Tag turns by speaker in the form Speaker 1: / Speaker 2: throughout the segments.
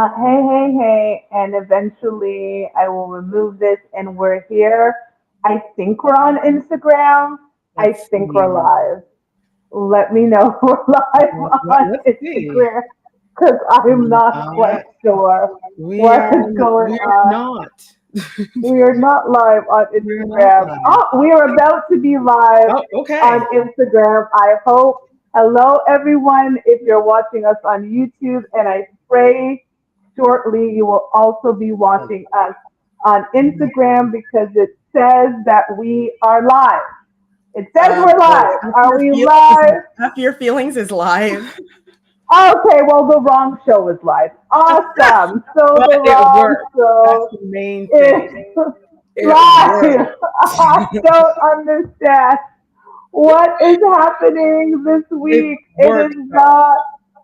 Speaker 1: Hey, and eventually I will remove this and we're here. I think we're on Instagram. I
Speaker 2: Let's
Speaker 1: think we're
Speaker 2: see.
Speaker 1: live. Let me know if we're live on
Speaker 2: Let's see.
Speaker 1: Instagram because I'm not quite
Speaker 2: Not,
Speaker 1: sure
Speaker 2: we
Speaker 1: what
Speaker 2: are
Speaker 1: is going
Speaker 2: we are
Speaker 1: on.
Speaker 2: not.
Speaker 1: We are not live on
Speaker 2: We're not
Speaker 1: Instagram.
Speaker 2: live.
Speaker 1: Oh, we are about to be live
Speaker 2: Oh,
Speaker 1: on
Speaker 2: okay.
Speaker 1: Instagram. I hope. Hello, everyone. If you're watching us on YouTube, and I pray shortly you will also be watching us on Instagram because it says that we are live. It says we're
Speaker 2: Oh,
Speaker 1: live. Are we live?
Speaker 2: After your feelings is live.
Speaker 1: Okay, well, the wrong show is live. Awesome. So
Speaker 2: But
Speaker 1: the
Speaker 2: it
Speaker 1: wrong
Speaker 2: worked. That's
Speaker 1: show
Speaker 2: the main thing.
Speaker 1: is
Speaker 2: It
Speaker 1: live.
Speaker 2: worked.
Speaker 1: I don't understand what is happening this
Speaker 2: It
Speaker 1: week. It is
Speaker 2: worked though.
Speaker 1: not.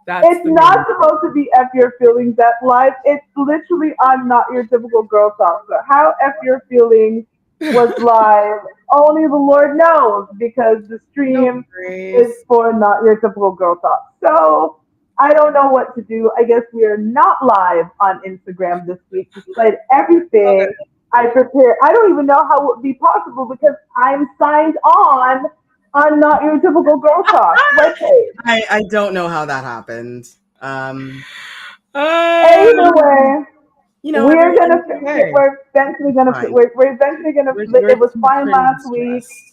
Speaker 2: That's
Speaker 1: It's
Speaker 2: the
Speaker 1: not
Speaker 2: main thing.
Speaker 1: supposed to be F Your Feelings at live. It's literally on Not Your Typical Girl Talk. So how F Your Feelings was live, only the Lord knows because the
Speaker 2: No
Speaker 1: stream is
Speaker 2: worries.
Speaker 1: for Not Your Typical Girl Talk. So I don't know what to do. I guess we are not live on Instagram this week, despite
Speaker 2: Love it.
Speaker 1: everything I prepared. I don't even know how it would be possible because I'm signed on Not Your Typical Girl Talk webpage.
Speaker 2: I don't know how that happened. Um,
Speaker 1: Either
Speaker 2: um,
Speaker 1: way, we're
Speaker 2: everyone.
Speaker 1: gonna fix it.
Speaker 2: Hey,
Speaker 1: We're eventually gonna.
Speaker 2: fine.
Speaker 1: We're eventually gonna.
Speaker 2: We're
Speaker 1: It was
Speaker 2: too
Speaker 1: fine
Speaker 2: cringe
Speaker 1: last week.
Speaker 2: stressed.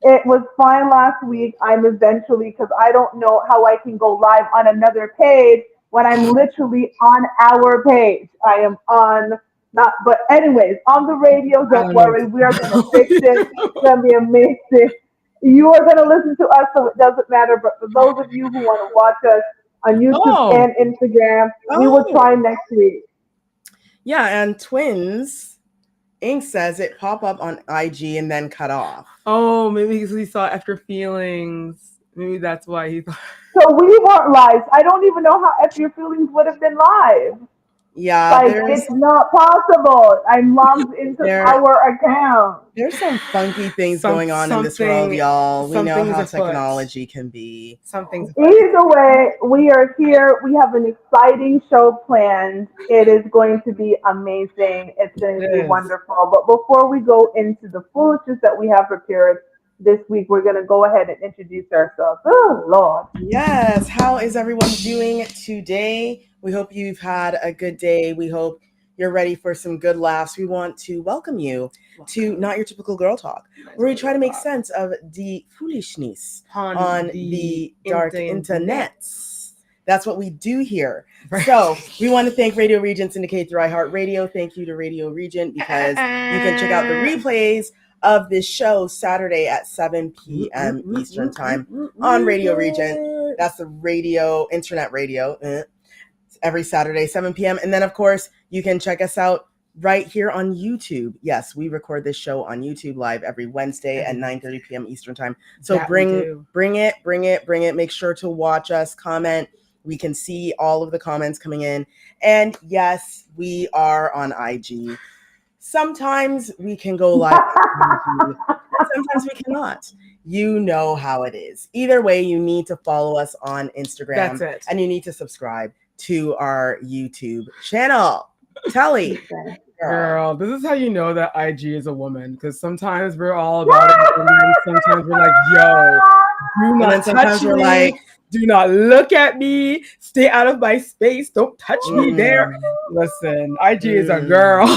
Speaker 1: It was fine last week. I'm eventually because I don't know how I can go live on another page when I'm literally on our page. I am on not, but anyways, on the radio.
Speaker 2: I
Speaker 1: Don't
Speaker 2: don't know what
Speaker 1: worry,
Speaker 2: to
Speaker 1: we are gonna
Speaker 2: do.
Speaker 1: fix it. It's gonna be amazing. You are gonna listen to us, so it doesn't matter. But for those of you who want to watch us on YouTube
Speaker 2: Oh,
Speaker 1: and Instagram, we will
Speaker 2: oh,
Speaker 1: try next week.
Speaker 2: yeah, and Twins Inc. says it pop up on IG and then cut off.
Speaker 3: Oh, maybe because he saw after feelings. Maybe that's why he thought.
Speaker 1: So we weren't live. I don't even know how F Your Feelings would have been live.
Speaker 2: Yeah,
Speaker 1: Like, it's not possible. I'm logged into
Speaker 2: there
Speaker 1: our account.
Speaker 2: there's some funky things
Speaker 3: Some
Speaker 2: going on in this world,
Speaker 3: something
Speaker 2: y'all. We know
Speaker 3: something is
Speaker 2: how
Speaker 3: afoot.
Speaker 2: technology can be.
Speaker 3: Something's afoot.
Speaker 1: Either way, we are here. We have an exciting show planned. It is going to be amazing. It's going to
Speaker 3: It
Speaker 1: be
Speaker 3: is.
Speaker 1: wonderful. But before we go into the foolishness that we have prepared this week, we're going to go ahead and introduce ourselves. Oh, Lord.
Speaker 2: Yes, how is everyone doing today? We hope you've had a good day. We hope you're ready for some good laughs. We want to welcome you to Not Your Typical Girl Talk, where we try to make sense of the foolishness on the dark internets. That's what we do here.
Speaker 3: Right.
Speaker 2: So we want to thank Radio Regent syndicated through iHeartRadio. Thank you to Radio Regent because you can check out the replays of this show Saturday at 7 p.m. Eastern Time on Radio Regent. That's the radio, internet radio, every Saturday, 7 p.m. And then, of course, you can check us out right here on YouTube. Yes, we record this show on YouTube live every Wednesday at 9:30 p.m. Eastern Time. So
Speaker 3: That we
Speaker 2: bring
Speaker 3: do.
Speaker 2: it. Make sure to watch us, comment. We can see all of the comments coming in. And yes, we are on IG. Sometimes we can go live on IG, and sometimes we cannot. You know how it is. Either way, you need to follow us on Instagram.
Speaker 3: That's it.
Speaker 2: And you need to subscribe to our YouTube channel. Telly.
Speaker 3: Girl, this is how you know that IG is a woman. Because sometimes we're all about it, and then sometimes we're like, "Yo, do
Speaker 2: And
Speaker 3: not
Speaker 2: then
Speaker 3: touch
Speaker 2: sometimes we're
Speaker 3: me.
Speaker 2: like,
Speaker 3: Do not look at me. Stay out of my space. Don't touch me there."
Speaker 2: mm,
Speaker 3: Listen, IG is a girl.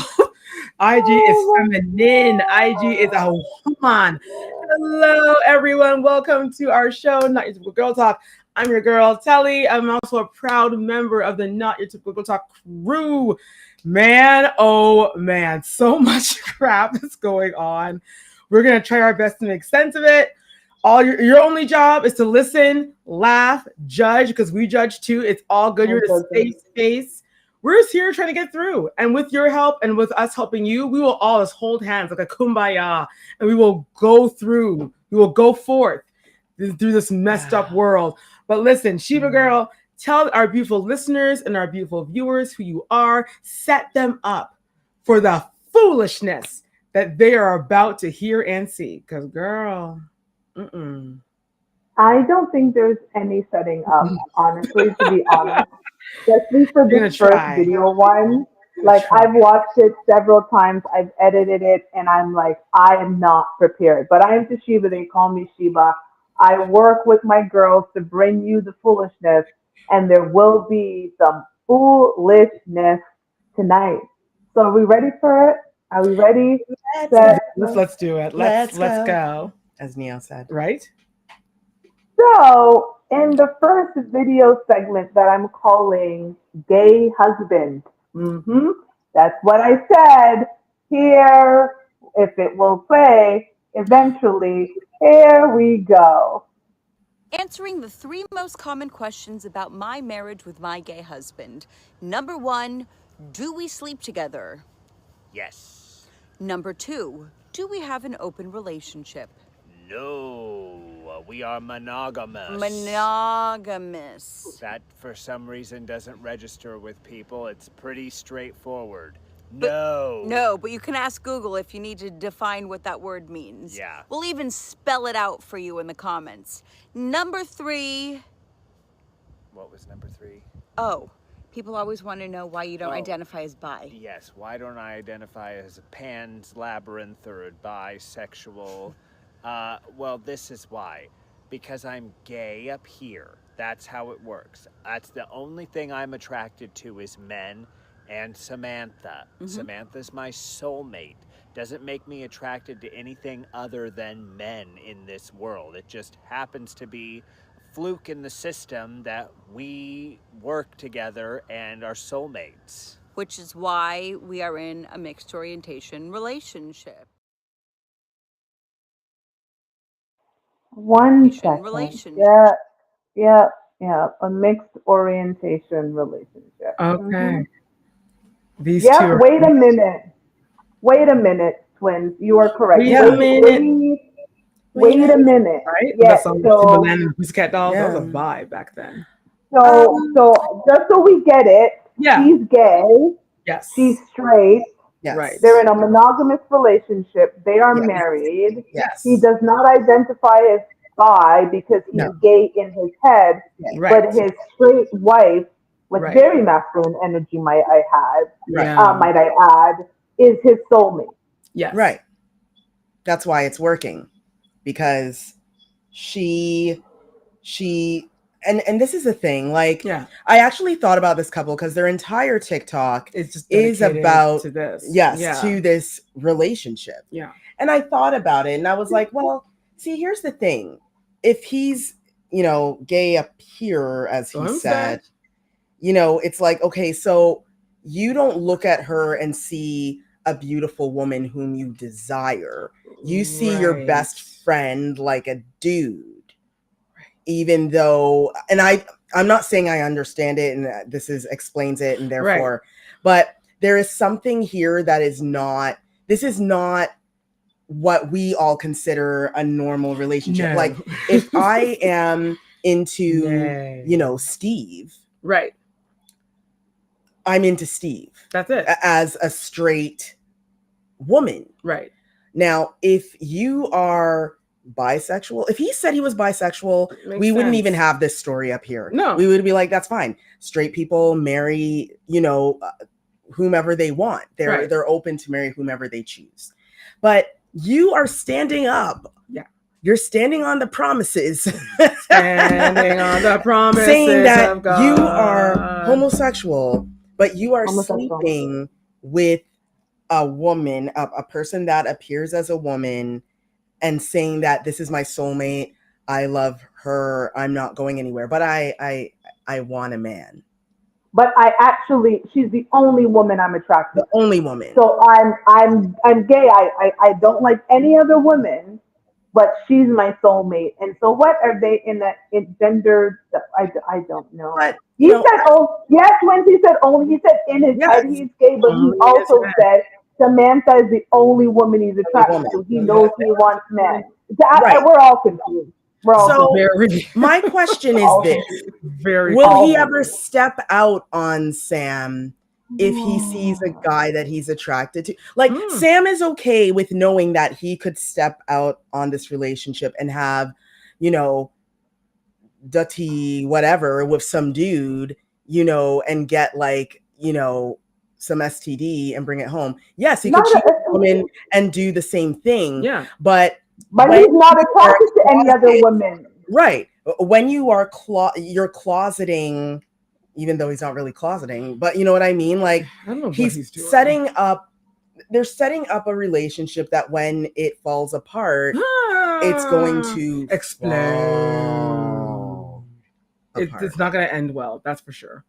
Speaker 3: IG is
Speaker 1: Oh,
Speaker 3: feminine. IG is a woman. Hello, everyone. Welcome to our show, Not Your Typical Girl Talk. I'm your girl, Telly. I'm also a proud member of the Not Your Typical Girl Talk crew. Man, oh man, so much crap is going on. We're going to try our best to make sense of it. All your only job is to listen, laugh, judge, because we judge too. It's all good. You're in a safe space. We're just here trying to get through. And with your help and with us helping you, we will all just hold hands like a kumbaya, and we will go through. We will go forth through this messed up world. But listen, Shiva girl, tell our beautiful listeners and our beautiful viewers who you are. Set them up for the foolishness that they are about to hear and see. Because, girl,
Speaker 1: I don't think there's any setting up, honestly, to be honest. especially for
Speaker 3: You're
Speaker 1: this
Speaker 3: gonna
Speaker 1: first
Speaker 3: try.
Speaker 1: video one.
Speaker 3: You're
Speaker 1: Like
Speaker 3: gonna
Speaker 1: I've watched it several times, I've edited it, and I'm like, I am not prepared. But I am Toshiba. They call me Shiba. I work with my girls to bring you the foolishness, and there will be some foolishness tonight. So are we ready for it? Are we ready?
Speaker 2: Let's
Speaker 1: Set.
Speaker 2: go.
Speaker 3: Let's do it. Let's go.
Speaker 2: As Neil said.
Speaker 3: Right?
Speaker 1: So, in the first video segment that I'm calling Gay Husband, that's what I said. Here, if it will play, eventually, here we go.
Speaker 4: Answering the three most common questions about my marriage with my gay husband. Number one, do we sleep together?
Speaker 5: Yes.
Speaker 4: Number two, do we have an open relationship?
Speaker 5: No, we are monogamous.
Speaker 4: Monogamous.
Speaker 5: That, for some reason, doesn't register with people. It's pretty straightforward.
Speaker 4: No, but you can ask Google if you need to define what that word means.
Speaker 5: Yeah.
Speaker 4: We'll even spell it out for you in the comments. Number three.
Speaker 5: What was number three?
Speaker 4: Oh, people always want to know why you don't
Speaker 5: Oh.
Speaker 4: identify as bi.
Speaker 5: Yes, why don't I identify as a Pan's Labyrinth or a bisexual? Well, this is why. Because I'm gay up here. That's how it works. That's the only thing I'm attracted to is men and Samantha. Samantha's my soulmate. Doesn't make me attracted to anything other than men in this world. It just happens to be a fluke in the system that we work together and are soulmates.
Speaker 4: Which is why we are in a mixed orientation relationship.
Speaker 1: One second.
Speaker 4: Relationship.
Speaker 1: Yeah. A mixed orientation relationship.
Speaker 3: Okay. These
Speaker 1: Yep,
Speaker 3: two are
Speaker 1: wait a minute. Wait a minute, twins. You are correct.
Speaker 3: Wait a minute.
Speaker 1: Wait a minute.
Speaker 3: right.
Speaker 1: Yeah,
Speaker 3: That song Timberland and Pussycat Dolls.
Speaker 2: Yeah.
Speaker 3: That was a vibe back then.
Speaker 1: so just so we get it,
Speaker 3: Yeah.
Speaker 1: she's gay,
Speaker 3: Yes.
Speaker 1: she's straight,
Speaker 2: Yes.
Speaker 3: Right.
Speaker 1: they're in a monogamous relationship, they are
Speaker 2: Yes.
Speaker 1: married.
Speaker 2: Yes.
Speaker 1: He does not identify as bi because he's
Speaker 2: No.
Speaker 1: gay in his head,
Speaker 3: Right.
Speaker 1: but his straight wife, with
Speaker 3: Right.
Speaker 1: very masculine energy, might I
Speaker 3: Yeah.
Speaker 1: add, is his soulmate.
Speaker 3: Yes.
Speaker 2: Right. That's why it's working, because she and this is the thing. Like,
Speaker 3: Yeah.
Speaker 2: I actually thought about this couple because their entire TikTok
Speaker 3: It's just
Speaker 2: is
Speaker 3: dedicated
Speaker 2: about
Speaker 3: to this.
Speaker 2: yes
Speaker 3: Yeah.
Speaker 2: to this relationship.
Speaker 3: Yeah.
Speaker 2: And I thought about it, and I was like, well, see, here's the thing: if he's gay up here, as he said, it's like, okay, so you don't look at her and see a beautiful woman whom you desire. You see your
Speaker 3: Right.
Speaker 2: best friend like a dude, even though, and I'm not saying I understand it, and this explains it, and therefore, but there is something here that is not. This is not what we all consider a normal relationship.
Speaker 3: No.
Speaker 2: Like, if I am into,
Speaker 3: No.
Speaker 2: Steve,
Speaker 3: Right.
Speaker 2: I'm into Steve
Speaker 3: That's it.
Speaker 2: as a straight woman.
Speaker 3: Right.
Speaker 2: Now, if you are bisexual, if he said he was bisexual,
Speaker 3: Makes
Speaker 2: we wouldn't
Speaker 3: sense.
Speaker 2: even have this story up here.
Speaker 3: No.
Speaker 2: We would be like, that's fine. Straight people marry, whomever they want. They're open to marry whomever they choose. But you are standing up.
Speaker 3: Yeah.
Speaker 2: You're standing on the promises.
Speaker 3: Standing on the promises
Speaker 2: saying that
Speaker 3: of God.
Speaker 2: you are homosexual, but you are
Speaker 1: Homosexual.
Speaker 2: sleeping with a woman, a person that appears as a woman, and saying that this is my soulmate. I love her. I'm not going anywhere, but I want a man.
Speaker 1: But she's the only woman I'm attracted
Speaker 2: The only woman.
Speaker 1: So I'm gay. I don't like any other woman, but she's my soulmate. And so what are they in gendered stuff? I don't know.
Speaker 2: But
Speaker 1: He said, oh, yes, when he said only, he said in his head he's gay, but
Speaker 3: Only
Speaker 1: he
Speaker 3: in
Speaker 1: also
Speaker 3: his
Speaker 1: said Samantha is the only woman he's attracted to. He knows he wants men. We're all confused.
Speaker 2: So
Speaker 3: Very,
Speaker 2: my question is this:
Speaker 3: very.
Speaker 2: will he ever step out on Sam if he sees a guy that he's attracted to? Like, Sam is okay with knowing that he could step out on this relationship and have, dirty whatever with some dude, and get like, some STD and bring it home. Yes, he
Speaker 1: Not
Speaker 2: could cheat
Speaker 1: a,
Speaker 2: on a woman and do the same thing.
Speaker 3: Yeah.
Speaker 2: But
Speaker 1: but
Speaker 2: when
Speaker 1: he's not
Speaker 2: you are
Speaker 1: attracted to any other
Speaker 2: closeted-
Speaker 1: woman.
Speaker 2: Right. When you are you're closeting, even though he's not really closeting, but you know what I mean? Like
Speaker 3: I don't know what
Speaker 2: he's
Speaker 3: doing.
Speaker 2: they're setting up a relationship that when it falls apart, it's going to
Speaker 3: explode.
Speaker 2: apart.
Speaker 3: It's not going to end well. That's for sure.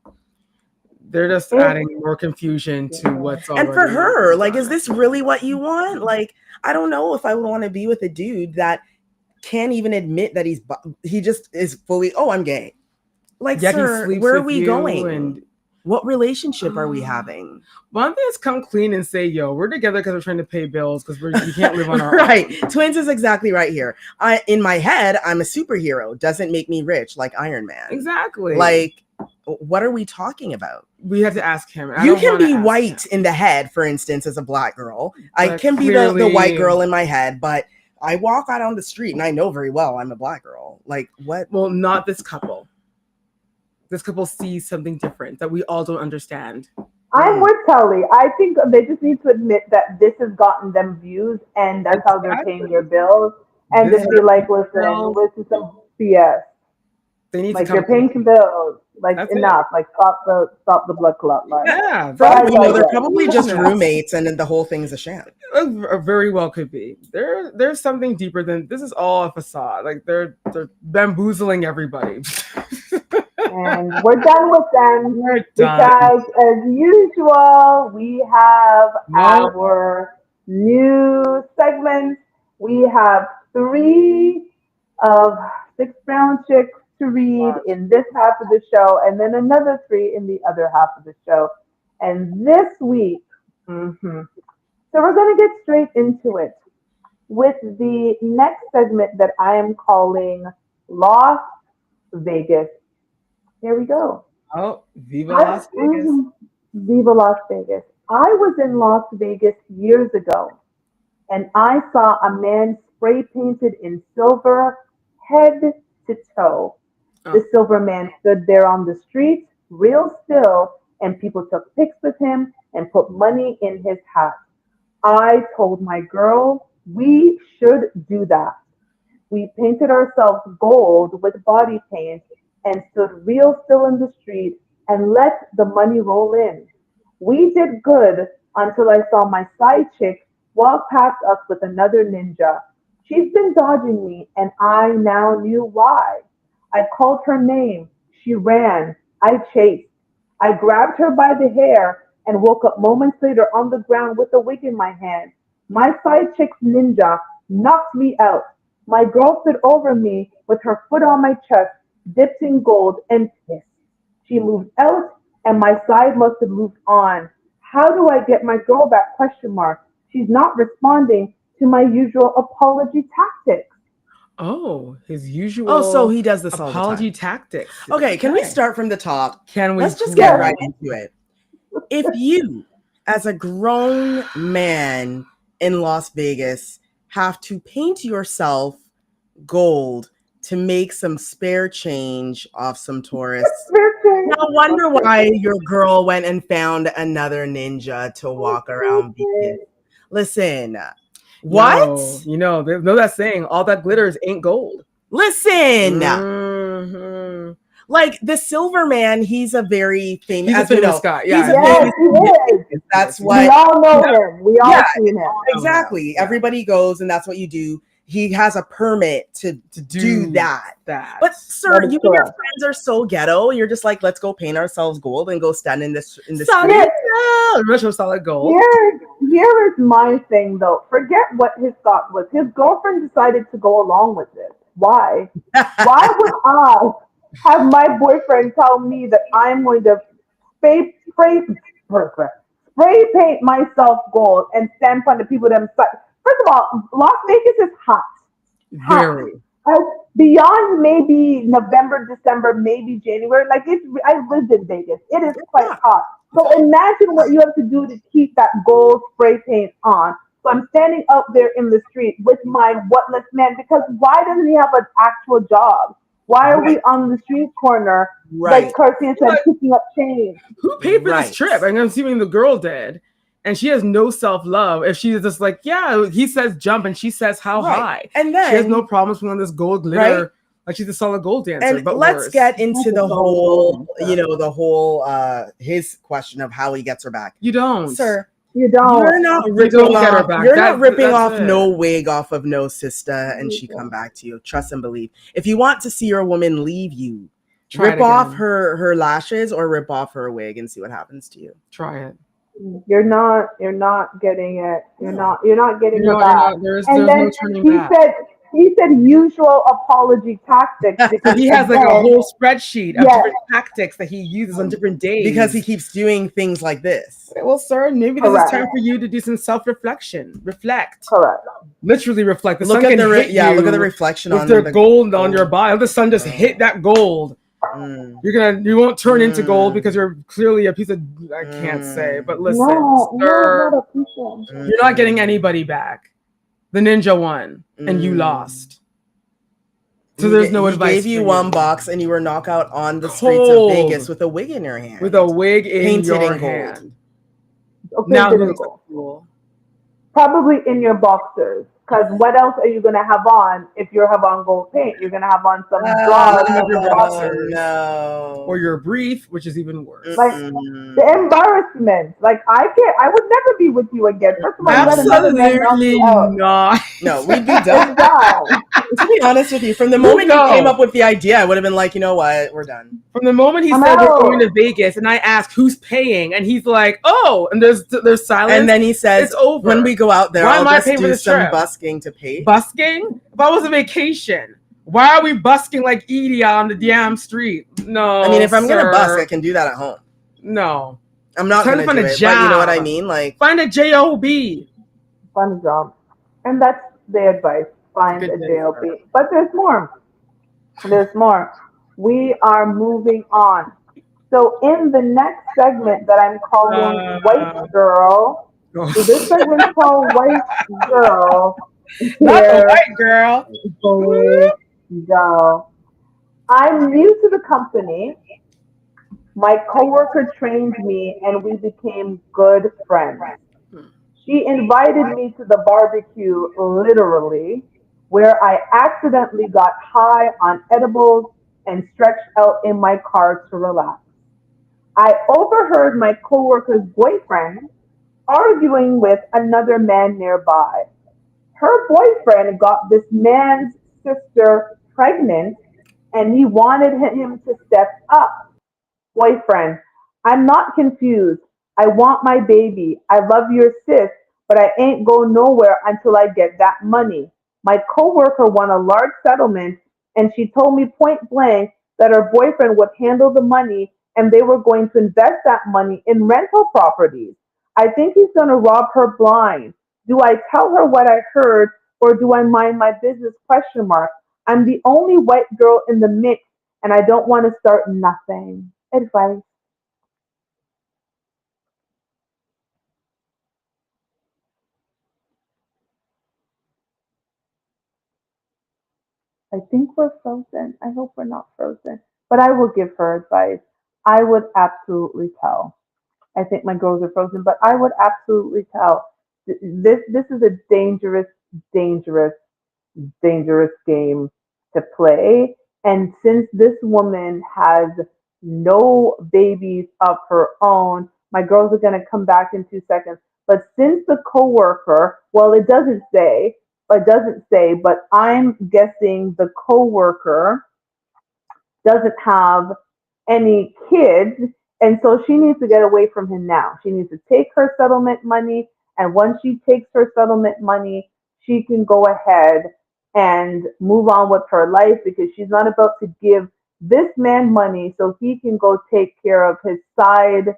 Speaker 3: They're just
Speaker 1: Yeah.
Speaker 3: adding more confusion to what's already.
Speaker 2: And for her, like, is this really what you want? Like, I don't know if I would want to be with a dude that can't even admit that he just is fully, oh, I'm gay. Like,
Speaker 3: Yet he
Speaker 2: sir,
Speaker 3: sleeps
Speaker 2: where are
Speaker 3: with
Speaker 2: we
Speaker 3: you
Speaker 2: going?
Speaker 3: and-
Speaker 2: What relationship are we having?
Speaker 3: One thing is come clean and say, yo, we're together because we're trying to pay bills because we can't live on our
Speaker 2: Right.
Speaker 3: own.
Speaker 2: Twins is exactly right here. In my head, I'm a superhero. Doesn't make me rich like Iron Man.
Speaker 3: Exactly.
Speaker 2: Like, what are we talking about?
Speaker 3: We have to ask him. I
Speaker 2: You
Speaker 3: don't
Speaker 2: can
Speaker 3: wanna
Speaker 2: be
Speaker 3: ask
Speaker 2: white
Speaker 3: him.
Speaker 2: in the head, for instance, as a black girl. I
Speaker 3: But
Speaker 2: can be the
Speaker 3: clearly-
Speaker 2: white girl in my head, but I walk out on the street and I know very well I'm a black girl. Like, what?
Speaker 3: Well, not this couple. This couple sees something different that we all don't understand.
Speaker 1: I'm with Tully. I think they just need to admit that this has gotten them views and that's how they're paying their bills. And
Speaker 3: This
Speaker 1: just be like, listen,
Speaker 3: bills.
Speaker 1: this is some BS.
Speaker 3: They need
Speaker 1: Like
Speaker 3: to come
Speaker 1: you're paying some bills. Like
Speaker 3: That's
Speaker 1: enough. Like stop the blood clot. Like
Speaker 3: Yeah,
Speaker 2: For all we know, they're
Speaker 1: Yeah.
Speaker 2: probably just roommates and then the whole thing is a sham.
Speaker 3: very well could be. There's something deeper than this is all a facade. Like they're bamboozling everybody.
Speaker 1: and we're done with them.
Speaker 3: We're done.
Speaker 1: Because as usual, we have
Speaker 3: Nope.
Speaker 1: our new segments. We have 3 of 6 brown chicks to read in this half of the show, and then another 3 in the other half of the show. And this week, so we're going to get straight into it with the next segment that I am calling Las Vegas. Here we go.
Speaker 3: Oh, Viva Las Vegas.
Speaker 1: Viva Las Vegas. I was in Las Vegas years ago, and I saw a man spray painted in silver, head to toe. The silver man stood there on the street, real still, and people took pics with him and put money in his hat. I told my girl, we should do that. We painted ourselves gold with body paint and stood real still in the street and let the money roll in. We did good until I saw my side chick walk past us with another ninja. She's been dodging me, and I now knew why. I called her name. She ran. I chased. I grabbed her by the hair and woke up moments later on the ground with a wig in my hand. My side chick's ninja knocked me out. My girl stood over me with her foot on my chest, dipped in gold, and pissed. She moved out, and my side must have moved on. How do I get my girl back? Question mark. She's not responding to my usual apology tactics.
Speaker 3: Oh, his usual.
Speaker 2: Oh, so he does this all the
Speaker 3: apology
Speaker 2: time.
Speaker 3: tactics.
Speaker 2: Okay, can we start from the top?
Speaker 3: Can we?
Speaker 2: Let's just
Speaker 3: please?
Speaker 2: get right into it. If you, as a grown man in Las Vegas, have to paint yourself gold to make some spare change off some tourists, no wonder why your girl went and found another ninja to walk around Vegas. Listen, what?
Speaker 3: You know that saying, all that glitters ain't gold.
Speaker 2: Listen,
Speaker 3: Mhm.
Speaker 2: like the Silver Man, he's a very famous,
Speaker 3: He's a
Speaker 2: as you
Speaker 3: famous
Speaker 2: know,
Speaker 3: guy.
Speaker 2: he's
Speaker 3: Yeah,
Speaker 2: a
Speaker 1: Yes,
Speaker 2: famous
Speaker 1: he is.
Speaker 2: That's
Speaker 1: We
Speaker 2: what
Speaker 1: all know him. We all
Speaker 2: Yeah,
Speaker 1: seen him.
Speaker 2: exactly.
Speaker 3: Yeah.
Speaker 2: Everybody goes, and that's what you do. He has a permit to do that. But sir,
Speaker 1: That is
Speaker 2: you and your
Speaker 1: correct.
Speaker 2: friends are so ghetto. You're just like, let's go paint ourselves gold and go stand in the street.
Speaker 3: solid gold. Retro solid gold.
Speaker 1: Here is my thing though. Forget what his thought was. His girlfriend decided to go along with it. Why? Why would I have my boyfriend tell me that I'm going to spray paint myself gold and stamp on the people themselves? First of all, Las Vegas is hot.
Speaker 3: Very.
Speaker 1: Beyond maybe November, December, maybe January. Like I lived in Vegas. It is quite hot. So imagine what you have to do to keep that gold spray paint on. So I'm standing out there in the street with my whatless man because why doesn't he have an actual job? Why are we on the street corner,
Speaker 2: Right.
Speaker 1: like Cartier said,
Speaker 3: But-
Speaker 1: picking up change?
Speaker 3: Who paid for
Speaker 2: Right.
Speaker 3: this trip? I'm assuming the girl did. And she has no self-love. If she's just like, yeah, he says jump and she says how
Speaker 2: Right.
Speaker 3: high.
Speaker 2: And then
Speaker 3: She has no problems putting on this gold glitter.
Speaker 2: Right.
Speaker 3: Like she's a solid gold dancer.
Speaker 2: and
Speaker 3: But
Speaker 2: let's
Speaker 3: worse.
Speaker 2: get into the
Speaker 1: That's a
Speaker 2: whole,
Speaker 1: solid
Speaker 2: his question of how he gets her back.
Speaker 3: You don't.
Speaker 2: Sir,
Speaker 1: You don't.
Speaker 2: you're not
Speaker 3: You
Speaker 2: ripping
Speaker 3: don't get her
Speaker 2: off.
Speaker 3: back.
Speaker 2: You're not ripping
Speaker 3: That's
Speaker 2: off
Speaker 3: it.
Speaker 2: no wig off of no sister, and she come back to you. Trust and believe. If you want to see your woman leave you,
Speaker 3: Try
Speaker 2: rip
Speaker 3: it
Speaker 2: off
Speaker 3: again.
Speaker 2: her lashes or rip off her wig and see what happens to you.
Speaker 3: Try it.
Speaker 1: You're not getting it. You're not getting
Speaker 3: You're
Speaker 1: her
Speaker 3: not, you're
Speaker 1: back.
Speaker 3: not, there's
Speaker 1: And
Speaker 3: no
Speaker 1: then
Speaker 3: turning
Speaker 1: he
Speaker 3: back.
Speaker 1: said usual apology tactics because
Speaker 3: He has like a
Speaker 1: again,
Speaker 3: whole spreadsheet of
Speaker 1: Yes.
Speaker 3: different tactics that he uses on different days.
Speaker 2: Because he keeps doing things like this.
Speaker 3: Well, sir, maybe this
Speaker 1: Correct.
Speaker 3: is time for you to do some self-reflection. Reflect.
Speaker 1: correct.
Speaker 3: Literally reflect. The
Speaker 2: Look
Speaker 3: sun
Speaker 2: at
Speaker 3: can
Speaker 2: the
Speaker 3: hit you
Speaker 2: look at the reflection
Speaker 3: with
Speaker 2: on
Speaker 3: the
Speaker 2: the
Speaker 3: gold on your body. The sun just hit that gold.
Speaker 2: Mm.
Speaker 3: You won't turn into gold
Speaker 2: Mm.
Speaker 3: because you're clearly a piece of, I can't say, but listen,
Speaker 1: No,
Speaker 3: sir,
Speaker 1: not a people.
Speaker 3: you're not getting anybody back. The ninja won, and you
Speaker 2: Mm.
Speaker 3: lost. So there's no
Speaker 2: he
Speaker 3: advice.
Speaker 2: gave you
Speaker 3: for
Speaker 2: one box and you were knocked out on the streets of
Speaker 3: Cold.
Speaker 2: Vegas with a wig in your hand.
Speaker 3: with a wig in
Speaker 2: Painted
Speaker 3: your
Speaker 2: in gold.
Speaker 3: hand.
Speaker 1: Okay,
Speaker 3: Now who's
Speaker 1: difficult.
Speaker 3: cool?
Speaker 1: Probably in your boxers. Because what else are you gonna have on if you have on gold paint? You're gonna have on some bras
Speaker 3: Bottom of
Speaker 1: or
Speaker 3: your
Speaker 1: some
Speaker 3: boxers.
Speaker 2: No.
Speaker 3: Or your brief, which is even worse.
Speaker 1: Like,
Speaker 2: Mm-mm.
Speaker 1: the embarrassment. Like I would never be with you again. First of all, you let another man knock
Speaker 3: Absolutely
Speaker 1: you out.
Speaker 3: not.
Speaker 2: No, we'd be done.
Speaker 1: It's done.
Speaker 2: To be honest with you, from the moment
Speaker 3: No.
Speaker 2: you came up with the idea, I would have been like, you know what, we're done.
Speaker 3: From the moment he
Speaker 1: I'm
Speaker 3: said we're
Speaker 1: out.
Speaker 3: going to Vegas, and I asked who's paying, and he's like, "Oh," and there's silence.
Speaker 2: And then he says,
Speaker 3: It's over.
Speaker 2: when we go out there,
Speaker 3: Why
Speaker 2: I'll
Speaker 3: am I
Speaker 2: just
Speaker 3: paying for
Speaker 2: do
Speaker 3: this
Speaker 2: some
Speaker 3: trip?
Speaker 2: busking to pay.
Speaker 3: Busking? If I was a vacation, why are we busking like Edie on the damn street? No.
Speaker 2: I mean, if I'm going to
Speaker 3: sir.
Speaker 2: busk, I can do that at home.
Speaker 3: No.
Speaker 2: I'm not
Speaker 3: Time
Speaker 2: going
Speaker 3: to
Speaker 2: to
Speaker 3: find
Speaker 2: do
Speaker 3: a
Speaker 2: it, but you know what I
Speaker 3: job.
Speaker 2: mean? Like,
Speaker 3: Find a job.
Speaker 1: Fun job. And that's the advice. Find
Speaker 3: Good
Speaker 1: a
Speaker 3: day,
Speaker 1: JOB.
Speaker 3: sir.
Speaker 1: But there's more. There's more. We are moving on. So in the next segment that I'm calling White Girl, so this segment's called White Girl.
Speaker 3: Not the
Speaker 1: Here
Speaker 3: white girl.
Speaker 1: we go. I'm new to the company. My coworker trained me and we became good friends. She invited me to the barbecue, literally, where I accidentally got high on edibles and stretched out in my car to relax. I overheard my coworker's boyfriend arguing with another man nearby. Her boyfriend got this man's sister pregnant and he wanted him to step up. Boyfriend, I'm not confused. I want my baby. I love your sis, but I ain't go nowhere until I get that money. My coworker won a large settlement and she told me point blank that her boyfriend would handle the money and they were going to invest that money in rental properties. I think he's going to rob her blind. Do I tell her what I heard or do I mind my business? Question mark. I'm the only white girl in the mix and I don't want to start nothing. Advice. I think we're frozen. I hope we're not frozen. But I will give her advice. I would absolutely tell. I think my girls are frozen, but I would absolutely tell. This is a dangerous, dangerous, dangerous game to play. And since this woman has no babies of her own, my girls are going to come back in 2 seconds. But since the coworker, well, it doesn't say, but I'm guessing the coworker doesn't have any kids, and so she needs to get away from him now. She needs to take her settlement money, and once she takes her settlement money, she can go ahead and move on with her life because she's not about to give this man money so he can go take care of his side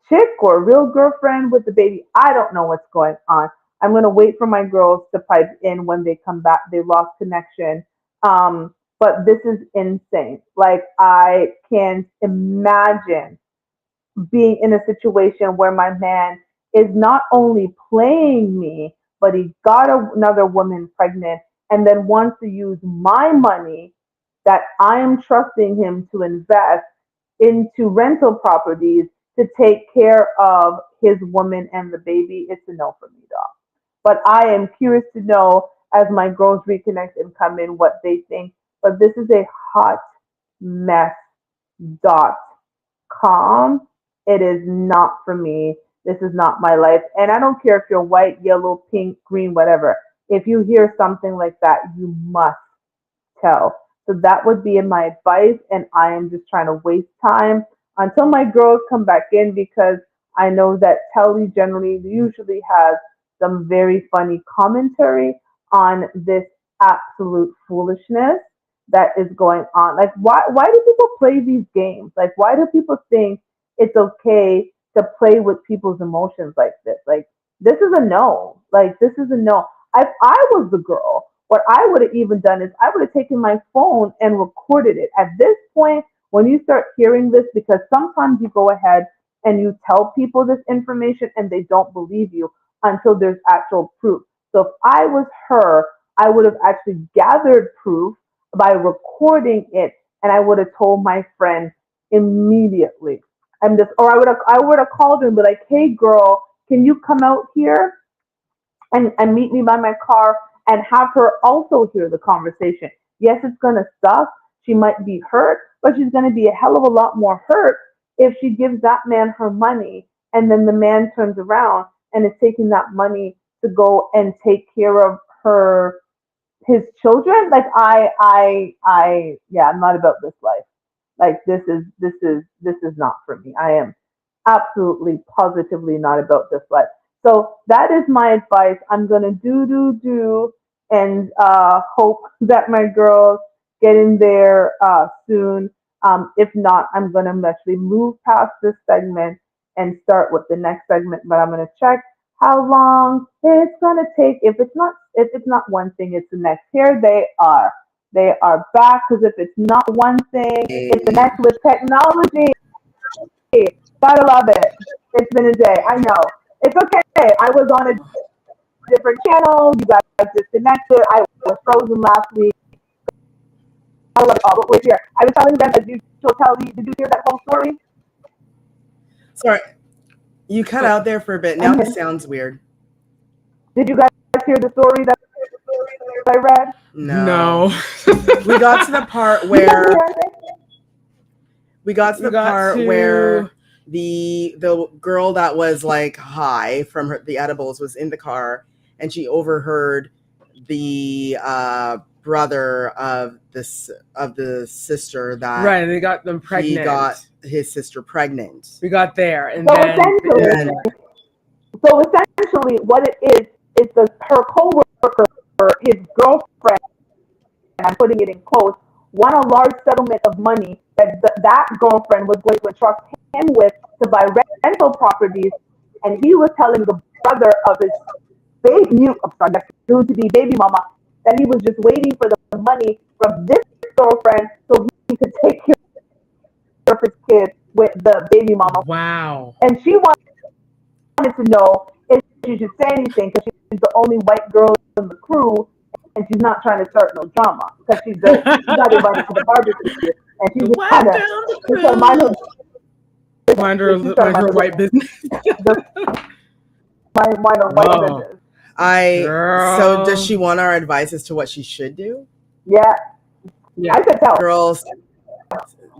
Speaker 1: chick or real girlfriend with the baby. I don't know what's going on. I'm going to wait for my girls to pipe in when they come back. They lost connection. But this is insane. Like, I can't imagine being in a situation where my man is not only playing me, but he got another woman pregnant and then wants to use my money that I am trusting him to invest into rental properties to take care of his woman and the baby, it's a no for me, dog. But I am curious to know as my girls reconnect and come in what they think. But this is a hot mess dot com. It is not for me. This is not my life. And I don't care if you're white, yellow, pink, green, whatever. If you hear something like that, you must tell. So that would be my advice. And I am just trying to waste time until my girls come back in because I know that Telly generally usually has some very funny commentary on this absolute foolishness that is going on. Like, why do people play these games? Like, why do people think it's okay to play with people's emotions like this? Like, this is a no. Like, this is a no. If I was the girl, what I would have even done is I would have taken my phone and recorded it. At this point, when you start hearing this, because sometimes you go ahead and you tell people this information and they don't believe you until there's actual proof. So if I was her, I would have actually gathered proof by recording it, and I would have told my friend immediately. Or I would have called her and be like, "Hey, girl, can you come out here and meet me by my car and have her also hear the conversation?" Yes, it's gonna suck. She might be hurt, but she's gonna be a hell of a lot more hurt if she gives that man her money and then the man turns around and is taking that money to go and take care of his children. Like yeah, I'm not about this life. Like this is not for me. I am absolutely positively not about this life. So that is my advice. I'm gonna do and hope that my girls get in there soon. If not, I'm gonna actually move past this segment and start with the next segment. But I'm gonna check how long it's gonna take. If it's not one thing, it's the next. Here they are. They are back because if it's not one thing, it's the next with technology. Gotta love it. It's been a day. I know. It's okay. I was on a different channel. You guys disconnected. I was frozen last week. I love it all, but we're here. I was telling them, as usual, Telly, did you hear that whole story?
Speaker 2: Sorry, you cut out there for a bit. Now it sounds weird.
Speaker 1: Did you guys hear the story that I read?
Speaker 2: No. We got to the part where the girl that was like high from the edibles was in the car, and she overheard the brother of the sister that
Speaker 3: right. They got them pregnant.
Speaker 2: He got his sister pregnant.
Speaker 3: We got there, and
Speaker 1: so
Speaker 3: then
Speaker 1: essentially, what it is her coworker, his girlfriend, and I'm putting it in quotes, won a large settlement of money that girlfriend was going to entrust him with to buy rental properties, and he was telling the brother of his soon to be baby mama, that he was just waiting for the money from this girlfriend so he could take care of his kid with the baby mama.
Speaker 3: Wow.
Speaker 1: And she wanted to know if she should say anything because she's the only white girl in the crew, and she's not trying to start no drama because she got invited to the barbecue, and she's just kind of mind her white business. Mind her white business.
Speaker 2: So does she want our advice as to what she should do?
Speaker 1: Yeah. I said tell.
Speaker 2: Girls,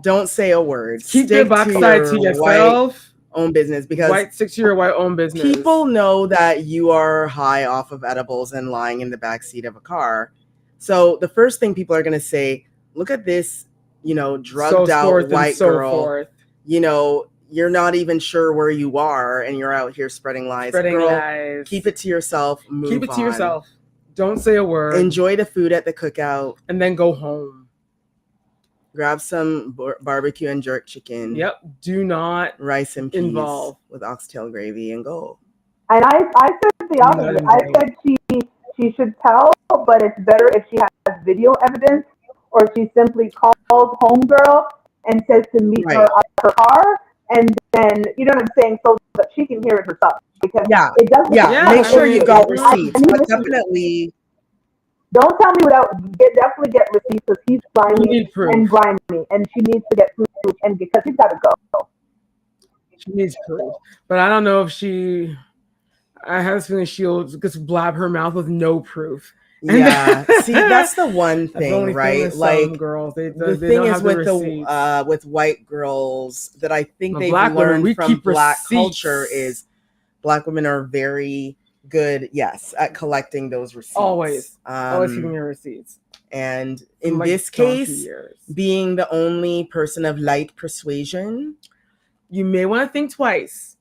Speaker 2: don't say a word.
Speaker 3: Keep your backside to yourself.
Speaker 2: Own business, because
Speaker 3: stick to your white own business.
Speaker 2: People know that you are high off of edibles and lying in the backseat of a car. So the first thing people are going to say, look at this, drugged out white girl. You're not even sure where you are and you're out here spreading lies. Girl, keep it to yourself. Keep it to yourself.
Speaker 3: Don't say a word.
Speaker 2: Enjoy the food at the cookout.
Speaker 3: And then go home.
Speaker 2: Grab some barbecue and jerk chicken.
Speaker 3: Yep. Do not
Speaker 2: rice and peas
Speaker 3: involve
Speaker 2: with oxtail gravy and go.
Speaker 1: And I said the opposite. I said she should tell, but it's better if she has video evidence, or she simply calls homegirl and says to meet her at her car, and then you know what I'm saying, so that she can hear it herself. Because it doesn't.
Speaker 2: Make sure you got receipts, but definitely
Speaker 1: Don't tell me without definitely get receipts because he's
Speaker 3: You
Speaker 1: grimy
Speaker 3: need proof.
Speaker 1: and grimy, and she needs to get proof, and because he's got to go.
Speaker 3: She needs proof. But I don't know if she. I have this feeling she'll just blab her mouth with no proof. And
Speaker 2: Yeah. See, that's the one
Speaker 3: that's the
Speaker 2: thing,
Speaker 3: only
Speaker 2: right?
Speaker 3: thing with
Speaker 2: Like
Speaker 3: some girls, they
Speaker 2: the
Speaker 3: they
Speaker 2: thing
Speaker 3: don't
Speaker 2: is
Speaker 3: have the
Speaker 2: with
Speaker 3: receipts.
Speaker 2: with white girls that I think
Speaker 3: The
Speaker 2: they've
Speaker 3: black women,
Speaker 2: learned
Speaker 3: we
Speaker 2: from
Speaker 3: keep
Speaker 2: black
Speaker 3: receipts.
Speaker 2: culture is black women are very good, yes, at collecting those receipts.
Speaker 3: Always keeping your receipts.
Speaker 2: And
Speaker 3: From,
Speaker 2: in
Speaker 3: like,
Speaker 2: this
Speaker 3: donkey
Speaker 2: case,
Speaker 3: years.
Speaker 2: being the only person of light persuasion,
Speaker 3: You may want to think twice.